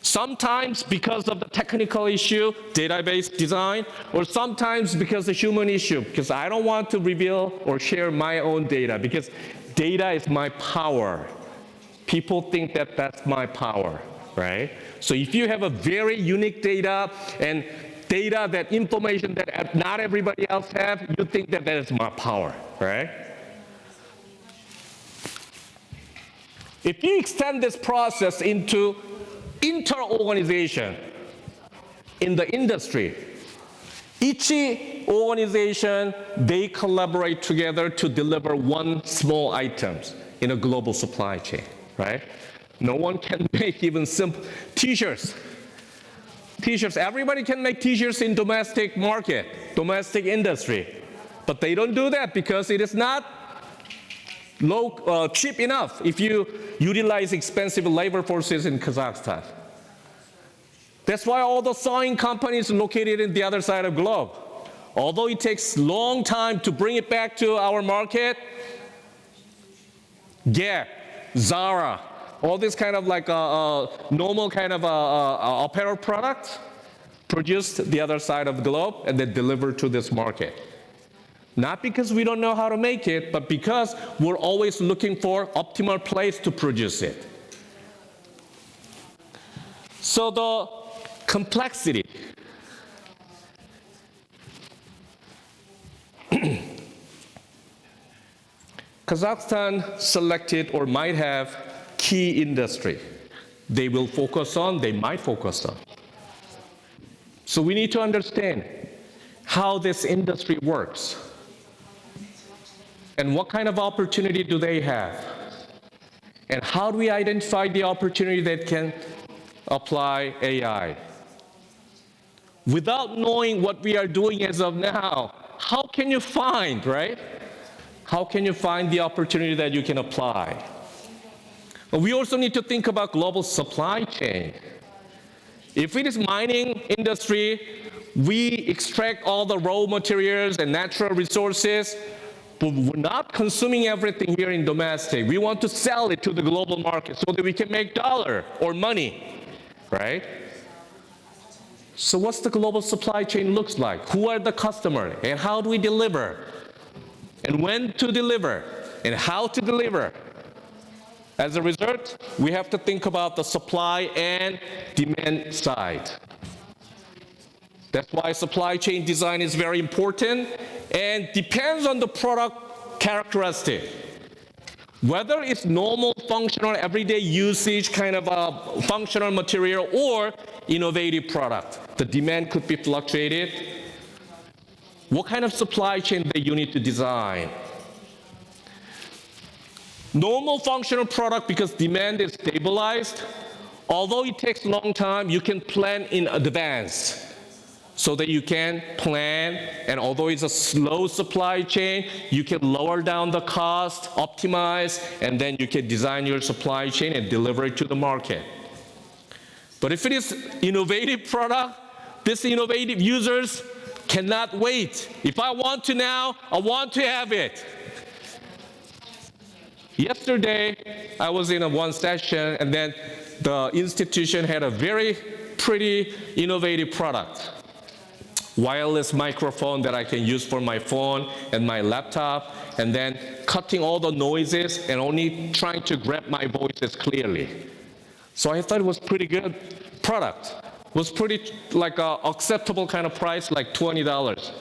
Sometimes because of the technical issue, database design, or sometimes because of human issue, because I don't want to reveal or share my own data, because data is my power. People think that that's my power, right? So if you have a very unique data and data, that information that not everybody else have, you think that that is my power, right? If you extend this process into inter-organization in the industry, each organization, they collaborate together to deliver one small items in a global supply chain, right? No one can make even simple t-shirts. T-shirts, everybody can make t-shirts in domestic market, domestic industry, but they don't do that because it is not cheap enough if you utilize expensive labor forces in Kazakhstan. That's why all the sewing companies located in the other side of the globe, although it takes a long time to bring it back to our market, Gap, Zara, all this kind of like normal kind of apparel products produced the other side of the globe and then delivered to this market. Not because we don't know how to make it, but because we're always looking for optimal place to produce it. So the complexity. Kazakhstan selected or might have key industry they will focus on, they might focus on. So we need to understand how this industry works. And what kind of opportunity do they have? And how do we identify the opportunity that can apply AI? Without knowing what we are doing as of now, how can you find, right? How can you find the opportunity that you can apply? But we also need to think about global supply chain. If it is mining industry, we extract all the raw materials and natural resources, but we're not consuming everything here in domestic. We want to sell it to the global market so that we can make dollar or money, right? So what's the global supply chain looks like? Who are the customers and how do we deliver? And when to deliver and how to deliver? As a result, we have to think about the supply and demand side. That's why supply chain design is very important and depends on the product characteristic. Whether it's normal, functional, everyday usage kind of a functional material or innovative product, the demand could be fluctuated. What kind of supply chain that you need to design? Normal functional product, because demand is stabilized, although it takes a long time, you can plan in advance so that you can plan, and although it's a slow supply chain, you can lower down the cost, optimize, and then you can design your supply chain and deliver it to the market. But if it is innovative product, this innovative users cannot wait. If I want to now, I want to have it. Yesterday, I was in one session, and then the institution had a very pretty innovative product. Wireless microphone that I can use for my phone and my laptop, and then cutting all the noises and only trying to grab my voices clearly. So I thought it was pretty good product. It was pretty like a acceptable kind of price, like $20.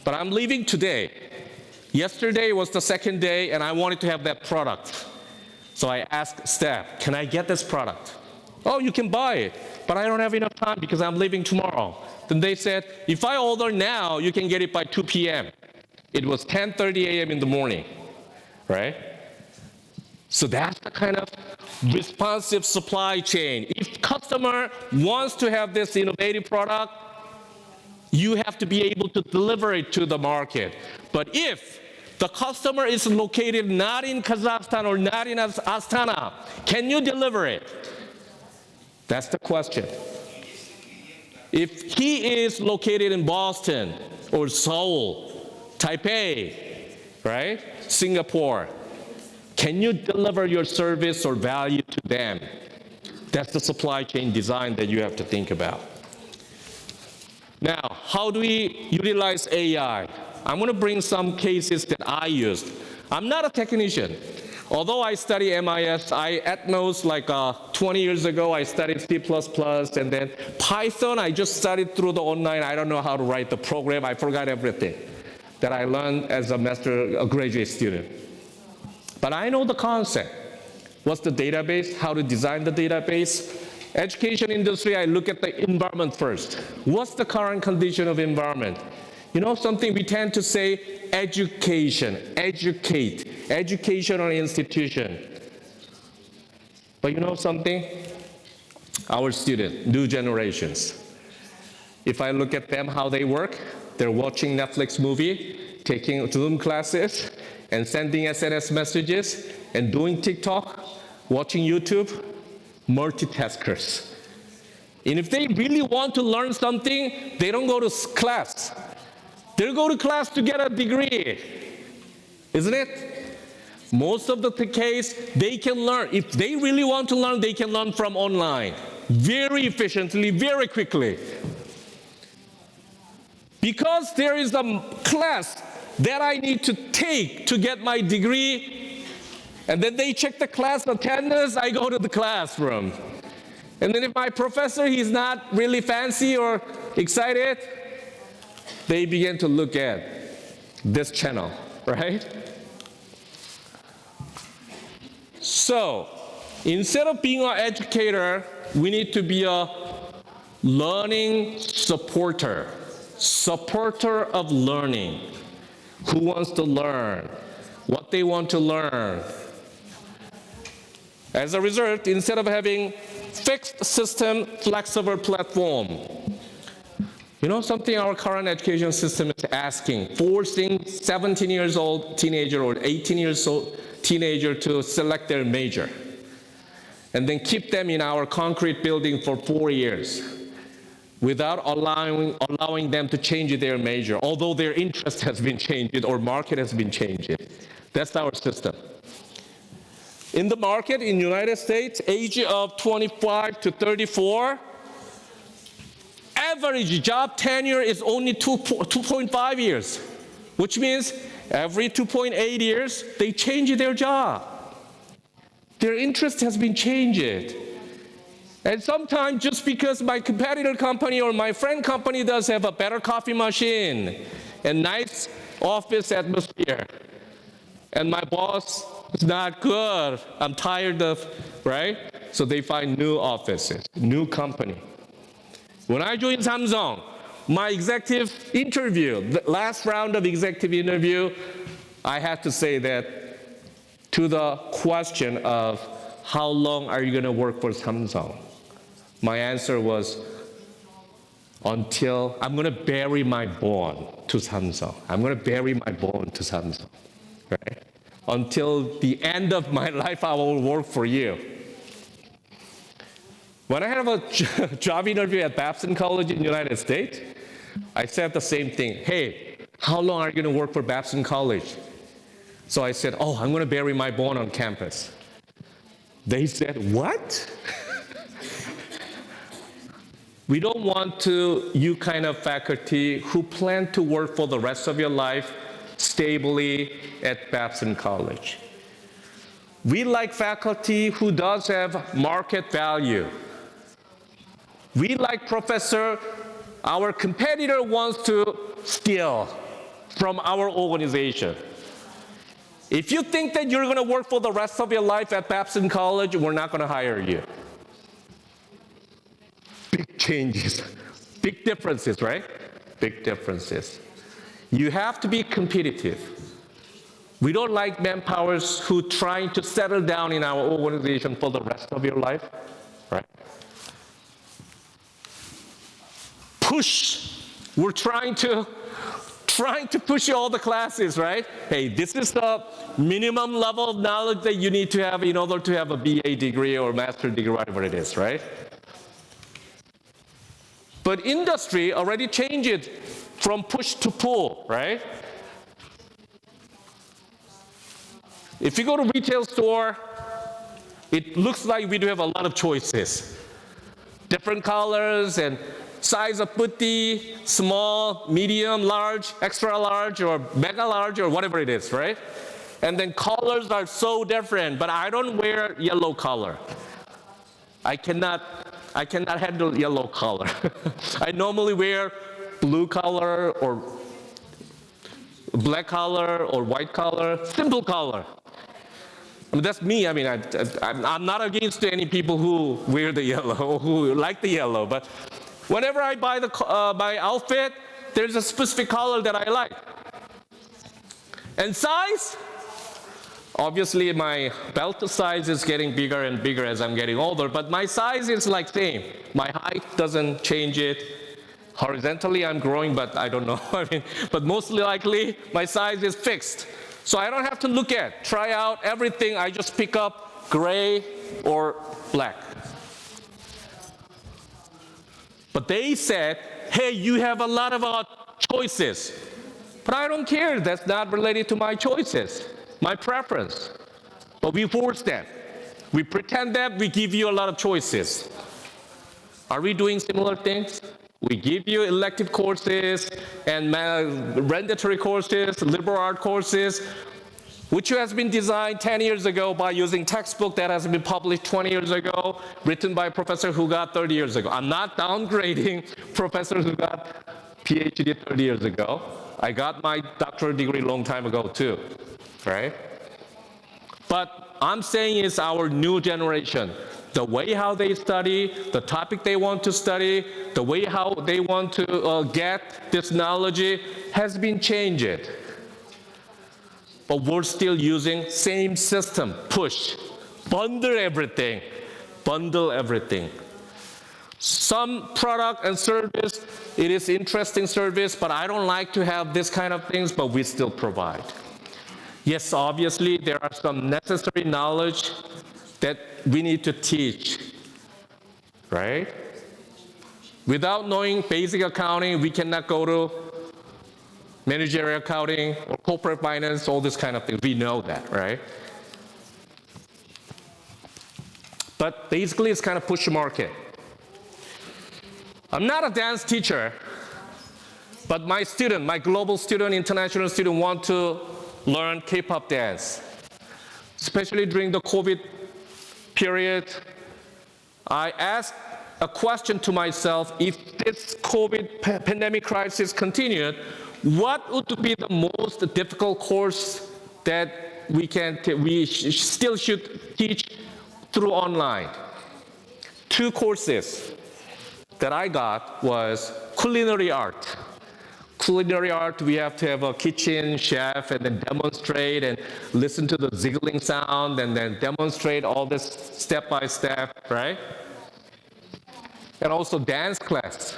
But I'm leaving today, Yesterday was the second day, and I wanted to have that product. So I asked staff, can I get this product? Oh, you can buy it, but I don't have enough time because I'm leaving tomorrow. Then they said, if I order now, you can get it by 2 p.m. It was 10:30 a.m. in the morning, right? So that's the kind of responsive supply chain. If customer wants to have this innovative product, you have to be able to deliver it to the market. But if the customer is located not in Kazakhstan or not in Astana, can you deliver it? That's the question. If he is located in Boston or Seoul, Taipei, right, Singapore, can you deliver your service or value to them? That's the supply chain design that you have to think about. Now, how do we utilize AI? I'm going to bring some cases that I used. I'm not a technician. Although I study MIS, at most like 20 years ago, I studied C++, and then Python, I just studied through the online. I don't know how to write the program. I forgot everything that I learned as a graduate student. But I know the concept. What's the database? How to design the database? Education industry, I look at the environment first. What's the current condition of environment? You know something, we tend to say education, educate, educational institution. But you know something? Our students, new generations. If I look at them, how they work, they're watching Netflix movie, taking Zoom classes, and sending SNS messages, and doing TikTok, watching YouTube, multitaskers. And if they really want to learn something, they don't go to class. They go to class to get a degree, isn't it? Most of the case, they can learn. If they really want to learn, they can learn from online, very efficiently, very quickly. Because there is a class that I need to take to get my degree, and then they check the class attendance, I go to the classroom. And then if my professor, he's not really fancy or excited, they begin to look at this channel, right? So, instead of being an educator, we need to be a learning supporter of learning. Who wants to learn? What they want to learn. As a result, instead of having fixed system, flexible platform, you know something our current education system is asking, forcing 17 years old teenager or 18 years old teenager to select their major and then keep them in our concrete building for 4 years without allowing them to change their major, although their interest has been changed or market has been changed. That's our system. In the market in the United States, age of 25 to 34, average job tenure is only 2.5 years, which means every 2.8 years, they change their job. Their interest has been changed. And sometimes just because my competitor company or my friend company does have a better coffee machine and nice office atmosphere, and my boss is not good, I'm tired of, right? So they find new offices, new company. When I joined Samsung, my executive interview, the last round of executive interview, I had to say that to the question of how long are you going to work for Samsung? My answer was, until I'm going to bury my bone to Samsung. I'm going to bury my bone to Samsung, right? Until the end of my life, I will work for you. When I had a job interview at Babson College in the United States, I said the same thing. Hey, how long are you going to work for Babson College? So I said, oh, I'm going to bury my bone on campus. They said, what? We don't want you kind of faculty who plan to work for the rest of your life stably at Babson College. We like faculty who does have market value. We like professor our competitor wants to steal from our organization. If you think that you're going to work for the rest of your life at Babson College, we're not going to hire you. Big changes, big differences, right? Big differences. You have to be competitive. We don't like manpowers who trying to settle down in our organization for the rest of your life, right? Push. We're trying to push all the classes, right? Hey, this is the minimum level of knowledge that you need to have in order to have a BA degree or master's degree, whatever it is, right? But industry already changed it from push to pull, right? If you go to retail store, it looks like we do have a lot of choices. Different colors and size of putti, small, medium, large, extra large, or mega large, or whatever it is, right? And then colors are so different, but I don't wear yellow color. I cannot handle yellow color. I normally wear blue color or black color or white color, simple color. I mean, that's me. I mean, I'm not against any people who wear the yellow or who like the yellow, but whenever I buy my outfit, there's a specific color that I like. And size? Obviously, my belt size is getting bigger and bigger as I'm getting older, but my size is like same. My height doesn't change it. Horizontally, I'm growing, but I don't know. I mean, but mostly likely, my size is fixed. So I don't have to try out everything. I just pick up gray or black. But they said, hey, you have a lot of choices. But I don't care. That's not related to my choices, my preference. But we force them. We pretend that we give you a lot of choices. Are we doing similar things? We give you elective courses and mandatory courses, liberal art courses, which has been designed 10 years ago by using textbook that has been published 20 years ago, written by a professor who got 30 years ago. I'm not downgrading professors who got PhD 30 years ago. I got my doctoral degree a long time ago too, right? But I'm saying is our new generation, the way how they study, the topic they want to study, the way how they want to get this knowledge has been changed. But we're still using same system, push, bundle everything. Some product and service, it is interesting service, but I don't like to have this kind of things, but we still provide. Yes, obviously there are some necessary knowledge that we need to teach, right? Without knowing basic accounting, we cannot go to managerial accounting or corporate finance, all this kind of things. We know that, right? But basically, it's kind of push market. I'm not a dance teacher, but my student, my global student, international student want to learn K-pop dance. Especially during the COVID period, I asked a question to myself, if this COVID pandemic crisis continued, what would be the most difficult course that we still should teach through online? 2 courses that I got was culinary art. Culinary art, we have to have a kitchen chef and then demonstrate and listen to the ziggling sound and then demonstrate all this step by step, right? And also dance class.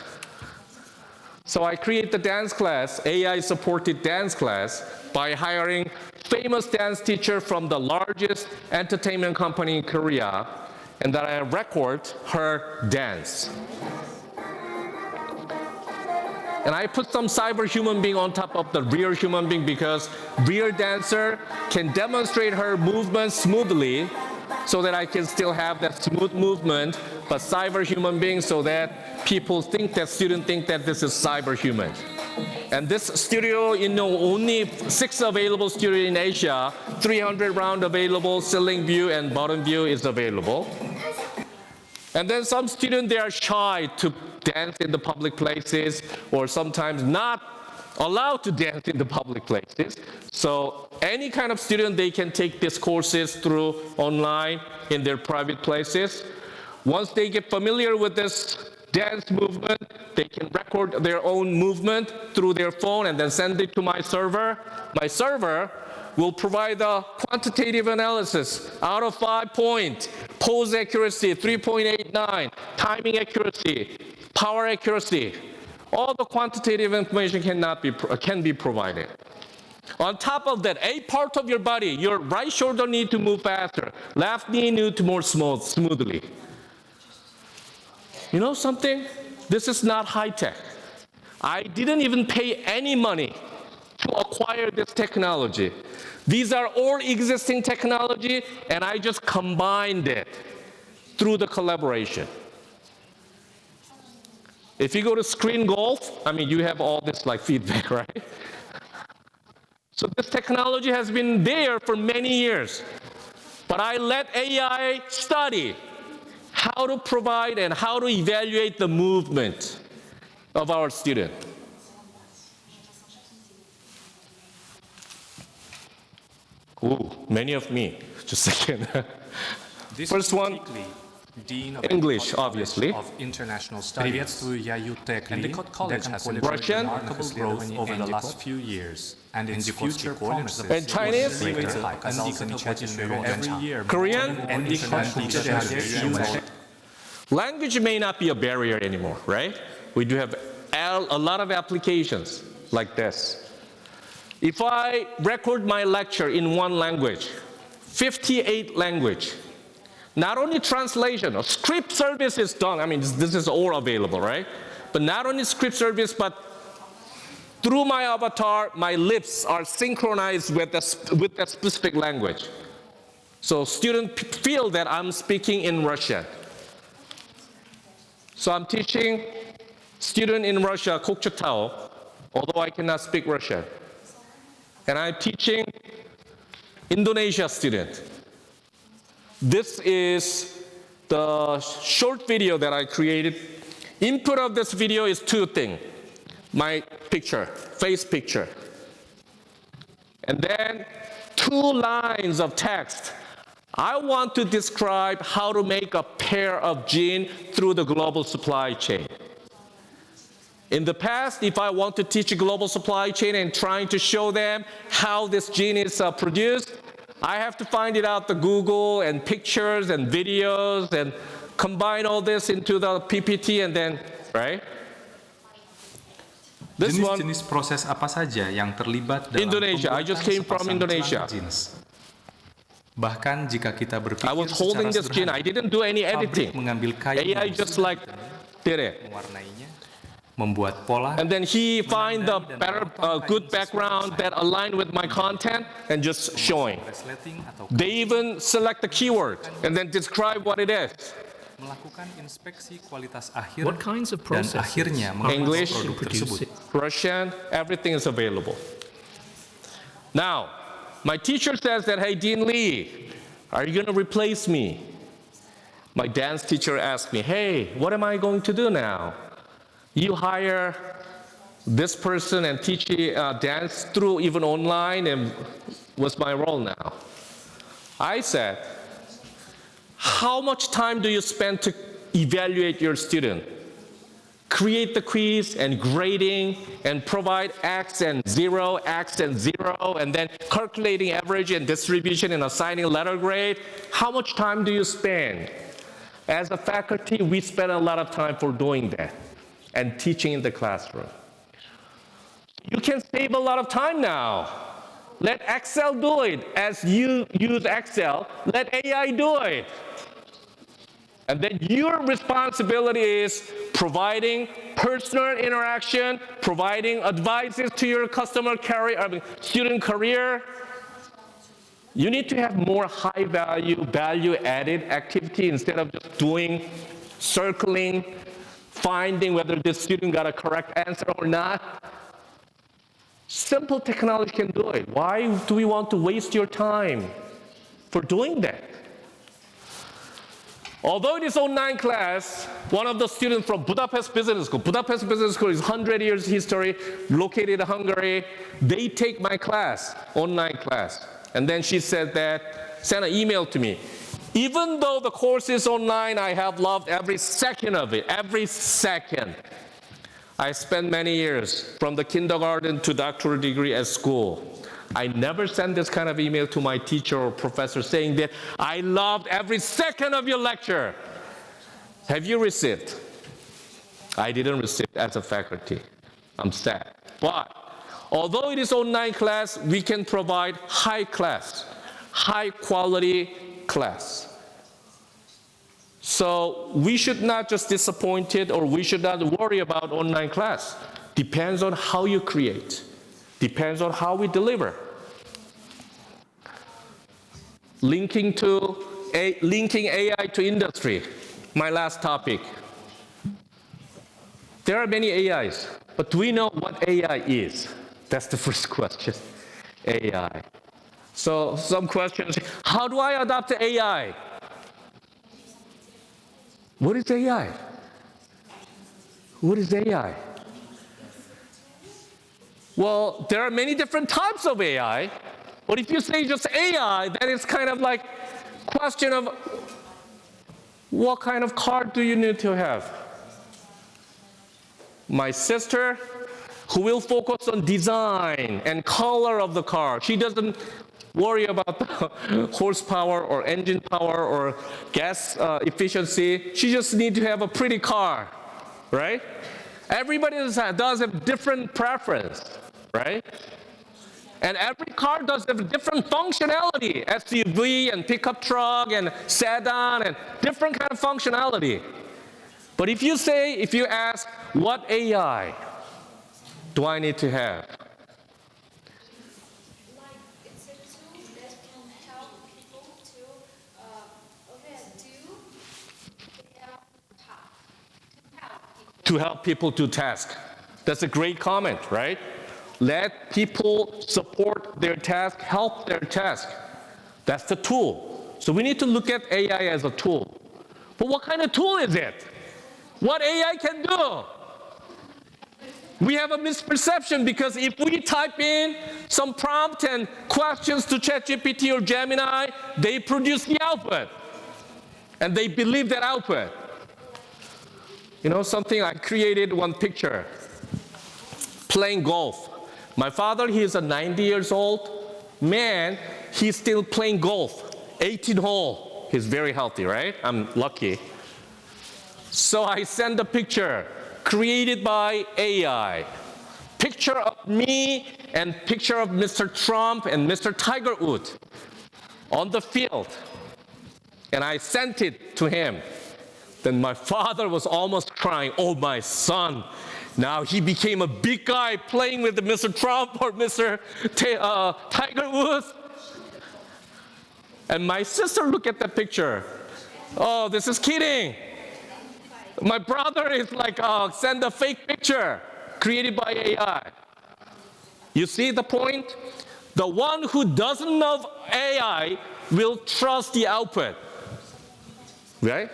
So I create the dance class, AI-supported dance class, by hiring famous dance teacher from the largest entertainment company in Korea, and that I record her dance. And I put some cyber human being on top of the real human being because real dancer can demonstrate her movement smoothly so that I can still have that smooth movement, but cyber human being so that people think that, students think that this is cyber human. And this studio, only 6 available studio in Asia, 300 round available, ceiling view and bottom view is available. And then some students, they are shy to dance in the public places or sometimes not allowed to dance in the public places. So any kind of student, they can take these courses through online in their private places. Once they get familiar with this dance movement, they can record their own movement through their phone and then send it to my server. My server will provide a quantitative analysis out of 5 points: pose accuracy, 3.89, timing accuracy, power accuracy. All the quantitative information can be provided. On top of that, a part of your body, your right shoulder needs to move faster, left knee needs to move smoothly. You know something? This is not high tech. I didn't even pay any money to acquire this technology. These are all existing technology, and I just combined it through the collaboration. If you go to Screen Golf, I mean, you have all this like feedback, right? So this technology has been there for many years, but I let AI study how to provide and how to evaluate the movement of our student. Ooh, many of me. Just a second. First one, Dean of English, the obviously. Of International Studies. Приветствую, я Ю Так Ли. Endicott College has Russian, remarkable growth over the last few years, and its future promises. And Chinese, Every year, Korean, Endicott language may not be a barrier anymore, right? We do have a lot of applications like this. If I record my lecture in one language, 58 language, not only translation, a script service is done. I mean, this is all available, right? But not only script service, but through my avatar, my lips are synchronized with that specific language. So students feel that I'm speaking in Russian. So I'm teaching student in Russia, Kokchetao, although I cannot speak Russian. And I'm teaching Indonesia student. This is the short video that I created. Input of this video is 2 things. My picture, face picture. And then 2 lines of text. I want to describe how to make a pair of jeans through the global supply chain. In the past, if I want to teach a global supply chain and trying to show them how this jean is produced, I have to find it out the Google and pictures and videos and combine all this into the PPT and then, right? This one, Jenis-jenis proses apa saja yang terlibat dalam Indonesia. I just came from sepasang Indonesia. celana jeans. Bahkan jika kita berpikir I was holding secara this jean. I didn't do any editing. pabrik mengambil kayu AI yang just like did it. mewarnainya, membuat pola, And then he find the better, good background that align with my content and just showing. resleting atau They even select the keyword and then describe what it is. melakukan inspeksi kualitas akhir What kinds of dan processes akhirnya English, produk tersebut. Russian, everything is available. Now, my teacher says that, hey, Dean Lee, are you going to replace me? My dance teacher asked me, hey, what am I going to do now? You hire this person and teach dance through even online, and what's my role now? I said, how much time do you spend to evaluate your student? Create the quiz and grading and provide X and 0, and then calculating average and distribution and assigning letter grade. How much time do you spend? As a faculty, we spend a lot of time for doing that and teaching in the classroom. You can save a lot of time now. Let Excel do it. As you use Excel, let AI do it. And then your responsibility is providing personal interaction, providing advices to your student career. You need to have more high value-added activity instead of just doing, circling, finding whether this student got a correct answer or not. Simple technology can do it. Why do we want to waste your time for doing that? Although it is online class, one of the students from Budapest Business School is 100 years history, located in Hungary, they take my class, online class. And then she said that, sent an email to me. Even though the course is online, I have loved every second of it, every second. I spent many years from the kindergarten to doctoral degree at school. I never sent this kind of email to my teacher or professor saying that I loved every second of your lecture. Have you received? I didn't receive as a faculty. I'm sad. But although it is online class, we can provide high class, high quality class. So we should not just disappointed or we should not worry about online class. Depends on how you create. Depends on how we deliver. Linking AI to industry, my last topic. There are many AIs, but do we know what AI is? That's the first question, AI. So some questions, how do I adopt AI? What is AI? What is AI? Well, there are many different types of AI, but if you say just AI, then it's kind of like question of what kind of car do you need to have? My sister, who will focus on design and color of the car, she doesn't worry about the horsepower or engine power or gas efficiency. She just needs to have a pretty car, right? Everybody does have different preference, right? And every car does have different functionality, SUV and pickup truck and sedan and different kind of functionality. But if you ask, what AI do I need to have? It's a tool that can help people to help people to task. That's a great comment, right? Let people support their task, help their task. That's the tool. So we need to look at AI as a tool. But what kind of tool is it? What AI can do? We have a misperception because if we type in some prompt and questions to ChatGPT or Gemini, they produce the output. And they believe that output. You know something, I created one picture. Playing golf. My father, he is 90 years old. Man, he's still playing golf. 18 hole. He's very healthy, right? I'm lucky. So I sent a picture created by AI. Picture of me and picture of Mr. Trump and Mr. Tiger Woods on the field. And I sent it to him. Then my father was almost crying, oh, my son. Now he became a big guy playing with Mr. Trump or Mr. Tiger Woods. And my sister looked at the picture. Oh, this is kidding. My brother is like, send a fake picture created by AI. You see the point? The one who doesn't know AI will trust the output, right?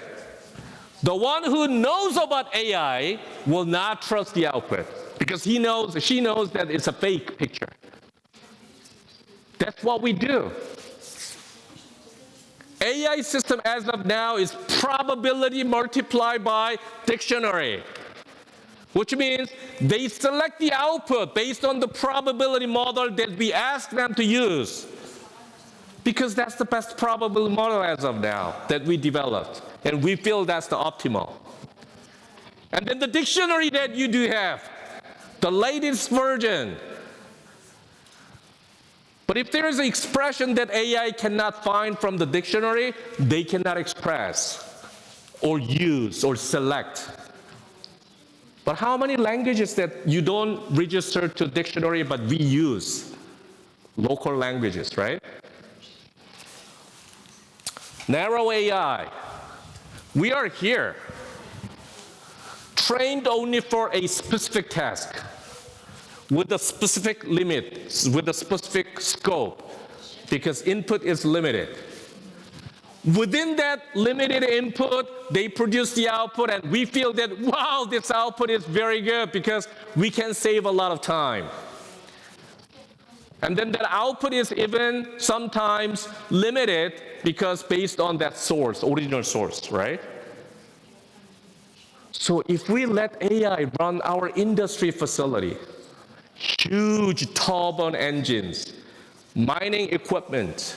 The one who knows about AI will not trust the output because she knows that it's a fake picture. That's what we do. AI system as of now is probability multiplied by dictionary, which means they select the output based on the probability model that we ask them to use, because that's the best probability model as of now that we developed, and we feel that's the optimal. And then the dictionary that you do have, the latest version. But if there is an expression that AI cannot find from the dictionary, they cannot express or use or select. But how many languages that you don't register to dictionary but we use? Local languages, right? Narrow AI. We are here, trained only for a specific task, with a specific limit, with a specific scope, because input is limited. Within that limited input, they produce the output, and we feel that, wow, this output is very good because we can save a lot of time. And then that output is even sometimes limited because based on that source, original source, right? So if we let AI run our industry facility, huge turbine engines, mining equipment,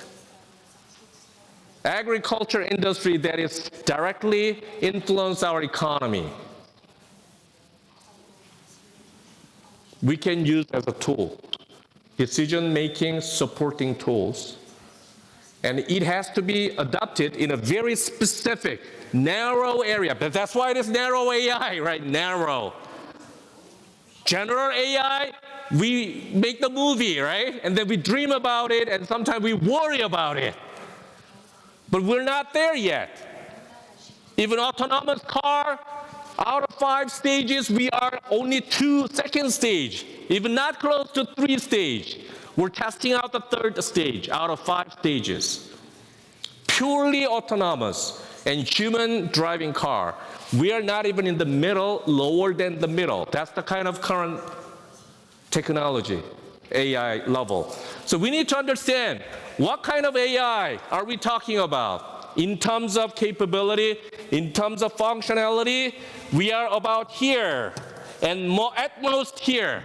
agriculture industry that is directly influence our economy, we can use as a tool. Decision-making supporting tools. And it has to be adopted in a very specific, narrow area. But that's why it is narrow AI, right? Narrow. General AI, we make the movie, right? And then we dream about it, and sometimes we worry about it. But we're not there yet. Even autonomous car, out of 5 stages, we are only 2 second stage, even not close to 3 stage. We're testing out the 3rd stage out of 5 stages. Purely autonomous and human driving car. We are not even in the middle, lower than the middle. That's the kind of current technology, AI level. So we need to understand what kind of AI are we talking about? In terms of capability, in terms of functionality, we are about here, and at most here.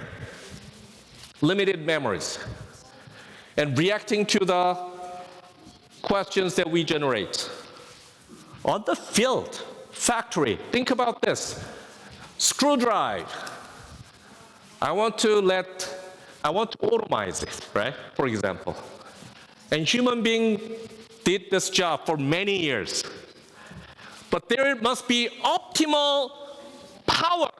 Limited memories. And reacting to the questions that we generate. On the field, factory, think about this. Screwdriver. I want to automize it, right? For example. And human being did this job for many years. But there must be optimal power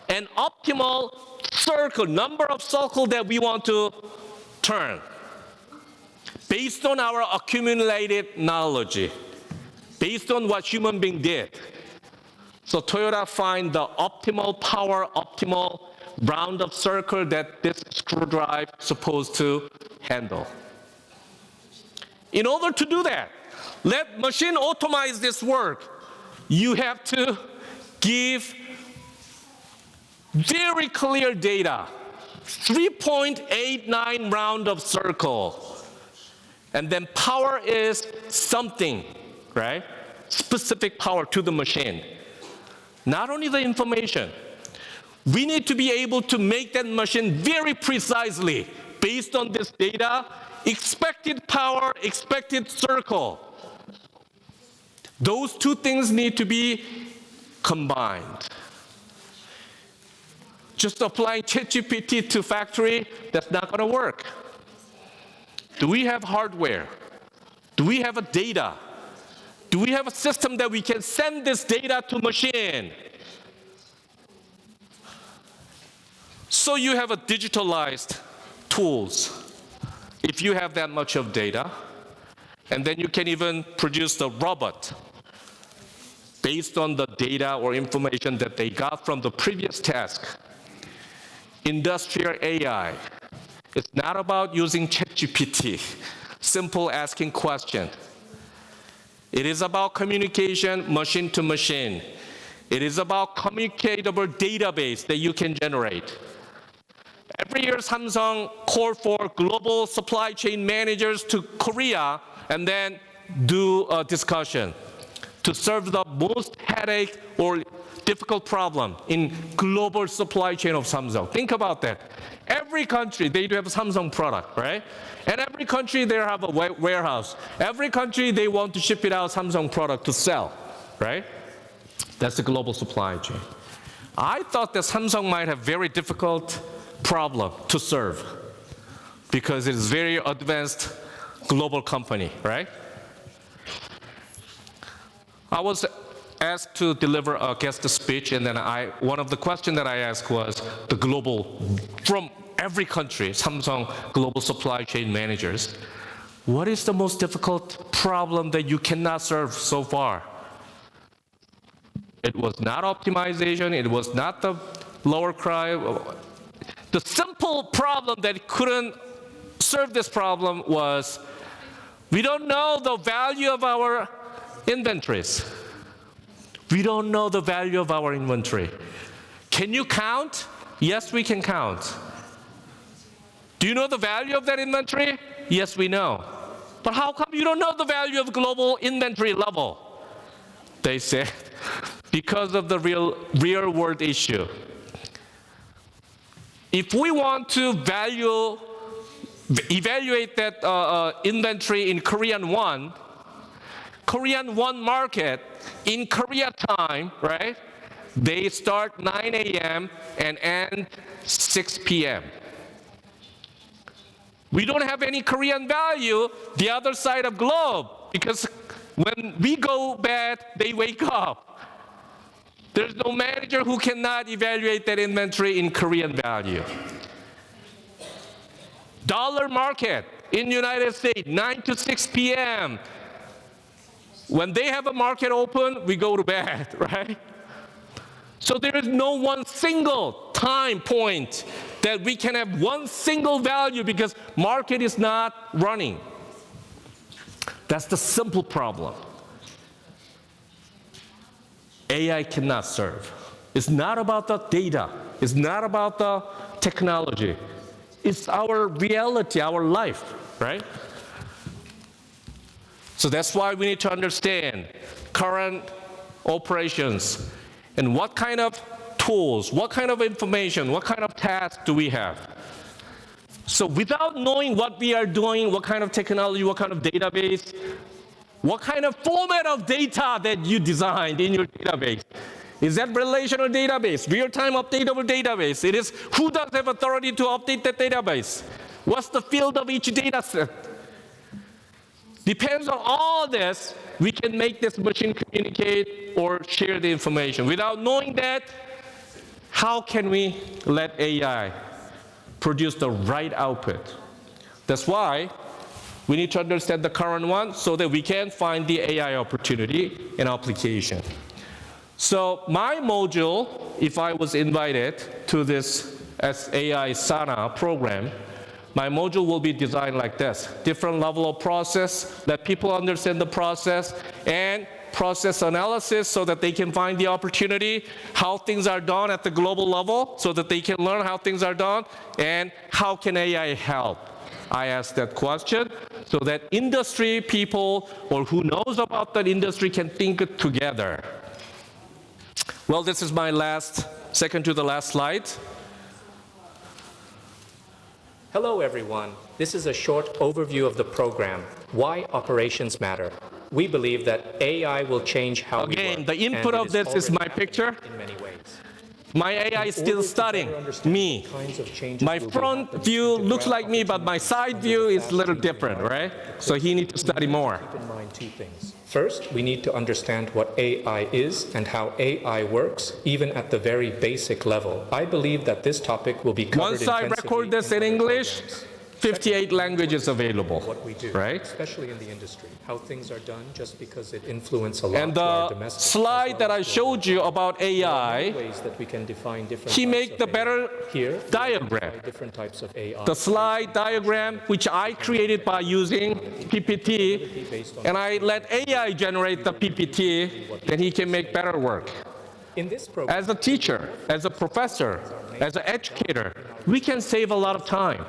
and optimal circle, number of circles that we want to turn based on our accumulated knowledge, based on what human being did. So Toyota find the optimal power, optimal round of circle that this screwdriver is supposed to handle. In order to do that, let machine automize this work. You have to give very clear data, 3.89 round of circle. And then power is something, right? Specific power to the machine. Not only the information, we need to be able to make that machine very precisely based on this data, expected power, expected circle. Those 2 things need to be combined. Just applying ChatGPT to factory, that's not going to work. Do we have hardware? Do we have a data? Do we have a system that we can send this data to machine? So you have a digitalized tools. If you have that much of data, and then you can even produce the robot based on the data or information that they got from the previous task. Industrial AI. It's not about using ChatGPT, simple asking question. It is about communication machine to machine. It is about communicatable database that you can generate. Every year Samsung call for global supply chain managers to Korea and then do a discussion to solve the most headache or difficult problem in global supply chain of Samsung. Think about that. Every country, they do have a Samsung product, right? And every country, they have a warehouse. Every country, they want to ship it out Samsung product to sell, right? That's the global supply chain. I thought that Samsung might have very difficult problem to serve because it is very advanced global company, right? I was asked to deliver a guest speech, and then one of the questions that I asked was the global, from every country, Samsung global supply chain managers, what is the most difficult problem that you cannot serve so far? It was not optimization, it was not the lower cry. The simple problem that couldn't serve this problem was We don't know the value of our inventories. We don't know the value of our inventory. Can you count? Yes, we can count. Do you know the value of that inventory? Yes, we know. But how come you don't know the value of global inventory level? They said, because of the real world issue. If we want to evaluate that inventory in Korean won market in Korea time, right? They start 9 a.m. and end 6 p.m. We don't have any Korean value the other side of globe, because when we go bad, they wake up. There's no manager who cannot evaluate that inventory in Korean value. Dollar market in United States, 9 to 6 p.m. When they have a market open, we go to bed, right? So there is no one single time point that we can have one single value because market is not running. That's the simple problem. AI cannot serve. It's not about the data. It's not about the technology. It's our reality, our life, right? So that's why we need to understand current operations and what kind of tools, what kind of information, what kind of tasks do we have. So without knowing what we are doing, what kind of technology, what kind of database, what kind of format of data that you designed in your database. Is that relational database, real-time updatable database? It is who does have authority to update that database? What's the field of each data set? Depends on all this, we can make this machine communicate or share the information. Without knowing that, how can we let AI produce the right output? That's why we need to understand the current one so that we can find the AI opportunity and application. So my module, if I was invited to this AI SANA program, my module will be designed like this. Different level of process, let people understand the process, and process analysis so that they can find the opportunity, how things are done at the global level so that they can learn how things are done, and how can AI help? I asked that question so that industry people or who knows about that industry can think it together. Well, this is my second to the last slide. Hello, everyone. This is a short overview of the program, Why Operations Matter. We believe that AI will change how we work. Again, the input of this is my picture. In many ways. My AI is still studying me. My front view looks like me, but my side view is a little different, right? So he needs to study more. Keep in mind two things. First, we need to understand what AI is and how AI works, even at the very basic level. I believe that this topic will be covered Once I record this in English, 58 languages available, what we do, right? Especially in the industry, how things are done just because it influences a lot. And to our the domestic slide that I showed you about AI, ways that we can define different he types made of the AI. better Here, diagram. different types of AI. The slide diagram, which I created by using PPT, and I let AI generate the PPT, then he can make better work. In this program, As a teacher, as a professor, as an educator, we can save a lot of time.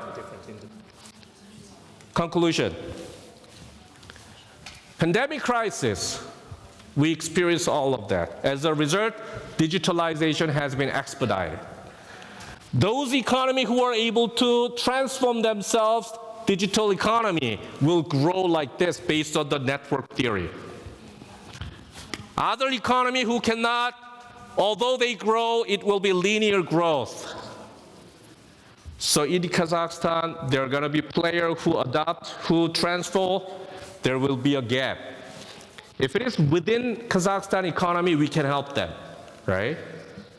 Conclusion. Pandemic crisis, we experience all of that. As a result, digitalization has been expedited. Those economies who are able to transform themselves, digital economy will grow like this based on the network theory. Other economy who cannot, although they grow, it will be linear growth. So in Kazakhstan, there are going to be players who adopt, who transfer. There will be a gap. If it is within Kazakhstan economy, we can help them, right?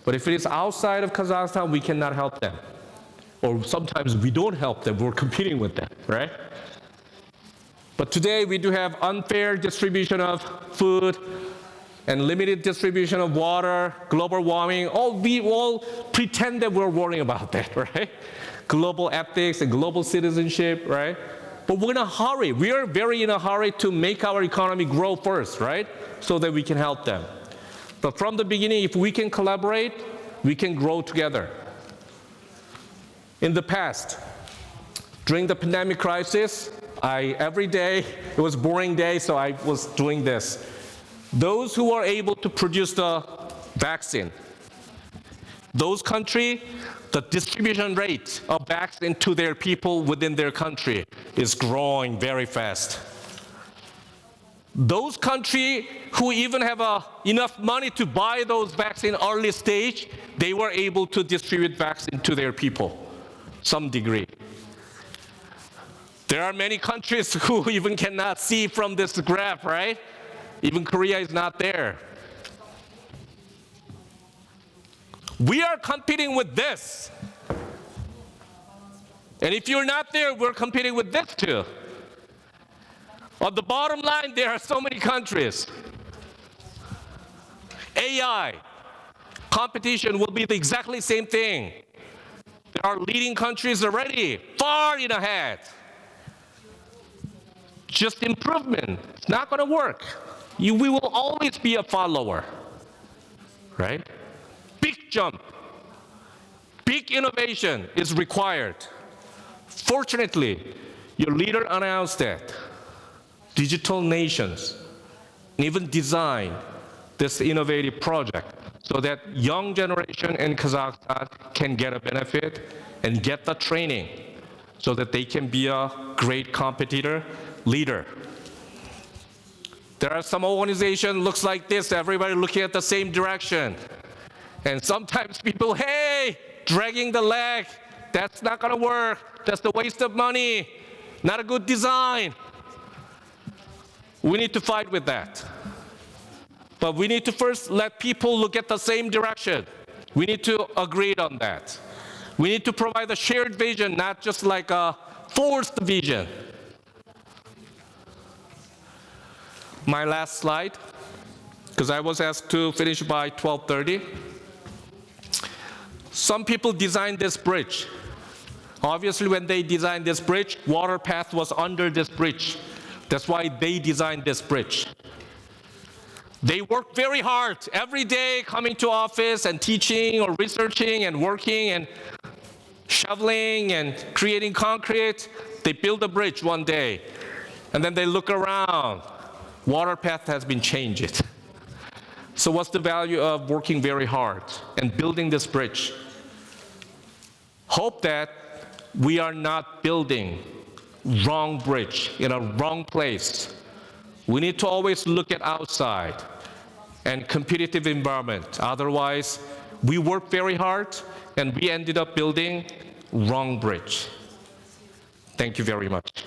But if it is outside of Kazakhstan, we cannot help them. Or sometimes we don't help them, we're competing with them, right? But today we do have unfair distribution of food and limited distribution of water, global warming. We all pretend that we're worrying about that, right? Global ethics and global citizenship, right? But we're in a hurry. We are very in a hurry to make our economy grow first, right? So that we can help them. But from the beginning, if we can collaborate, we can grow together. In the past, during the pandemic crisis, every day, it was a boring day, so I was doing this. Those who are able to produce the vaccine, those countries, the distribution rate of vaccine to their people within their country is growing very fast. Those countries who even have enough money to buy those vaccines early stage, they were able to distribute vaccine to their people, some degree. There are many countries who even cannot see from this graph, right? Even Korea is not there. We are competing with this. And if you're not there, we're competing with this too. On the bottom line, there are so many countries. AI, competition will be the exactly same thing. There are leading countries already, far in ahead. Just improvement, it's not going to work. We will always be a follower, right? Big jump, big innovation is required. Fortunately, your leader announced that digital nations even design this innovative project so that young generation in Kazakhstan can get a benefit and get the training so that they can be a great competitor, leader. There are some organizations looks like this, everybody looking at the same direction. And sometimes people, hey, dragging the leg, that's not gonna work, that's a waste of money, not a good design. We need to fight with that. But we need to first let people look at the same direction. We need to agree on that. We need to provide a shared vision, not just like a forced vision. My last slide, because I was asked to finish by 12:30. Some people designed this bridge. Obviously, when they designed this bridge, water path was under this bridge. That's why they designed this bridge. They worked very hard every day, coming to office and teaching or researching and working and shoveling and creating concrete. They build a bridge one day, and then they look around. Water path has been changed. So what's the value of working very hard and building this bridge? Hope that we are not building wrong bridge in a wrong place. We need to always look at outside and competitive environment. Otherwise, we work very hard and we ended up building wrong bridge. Thank you very much.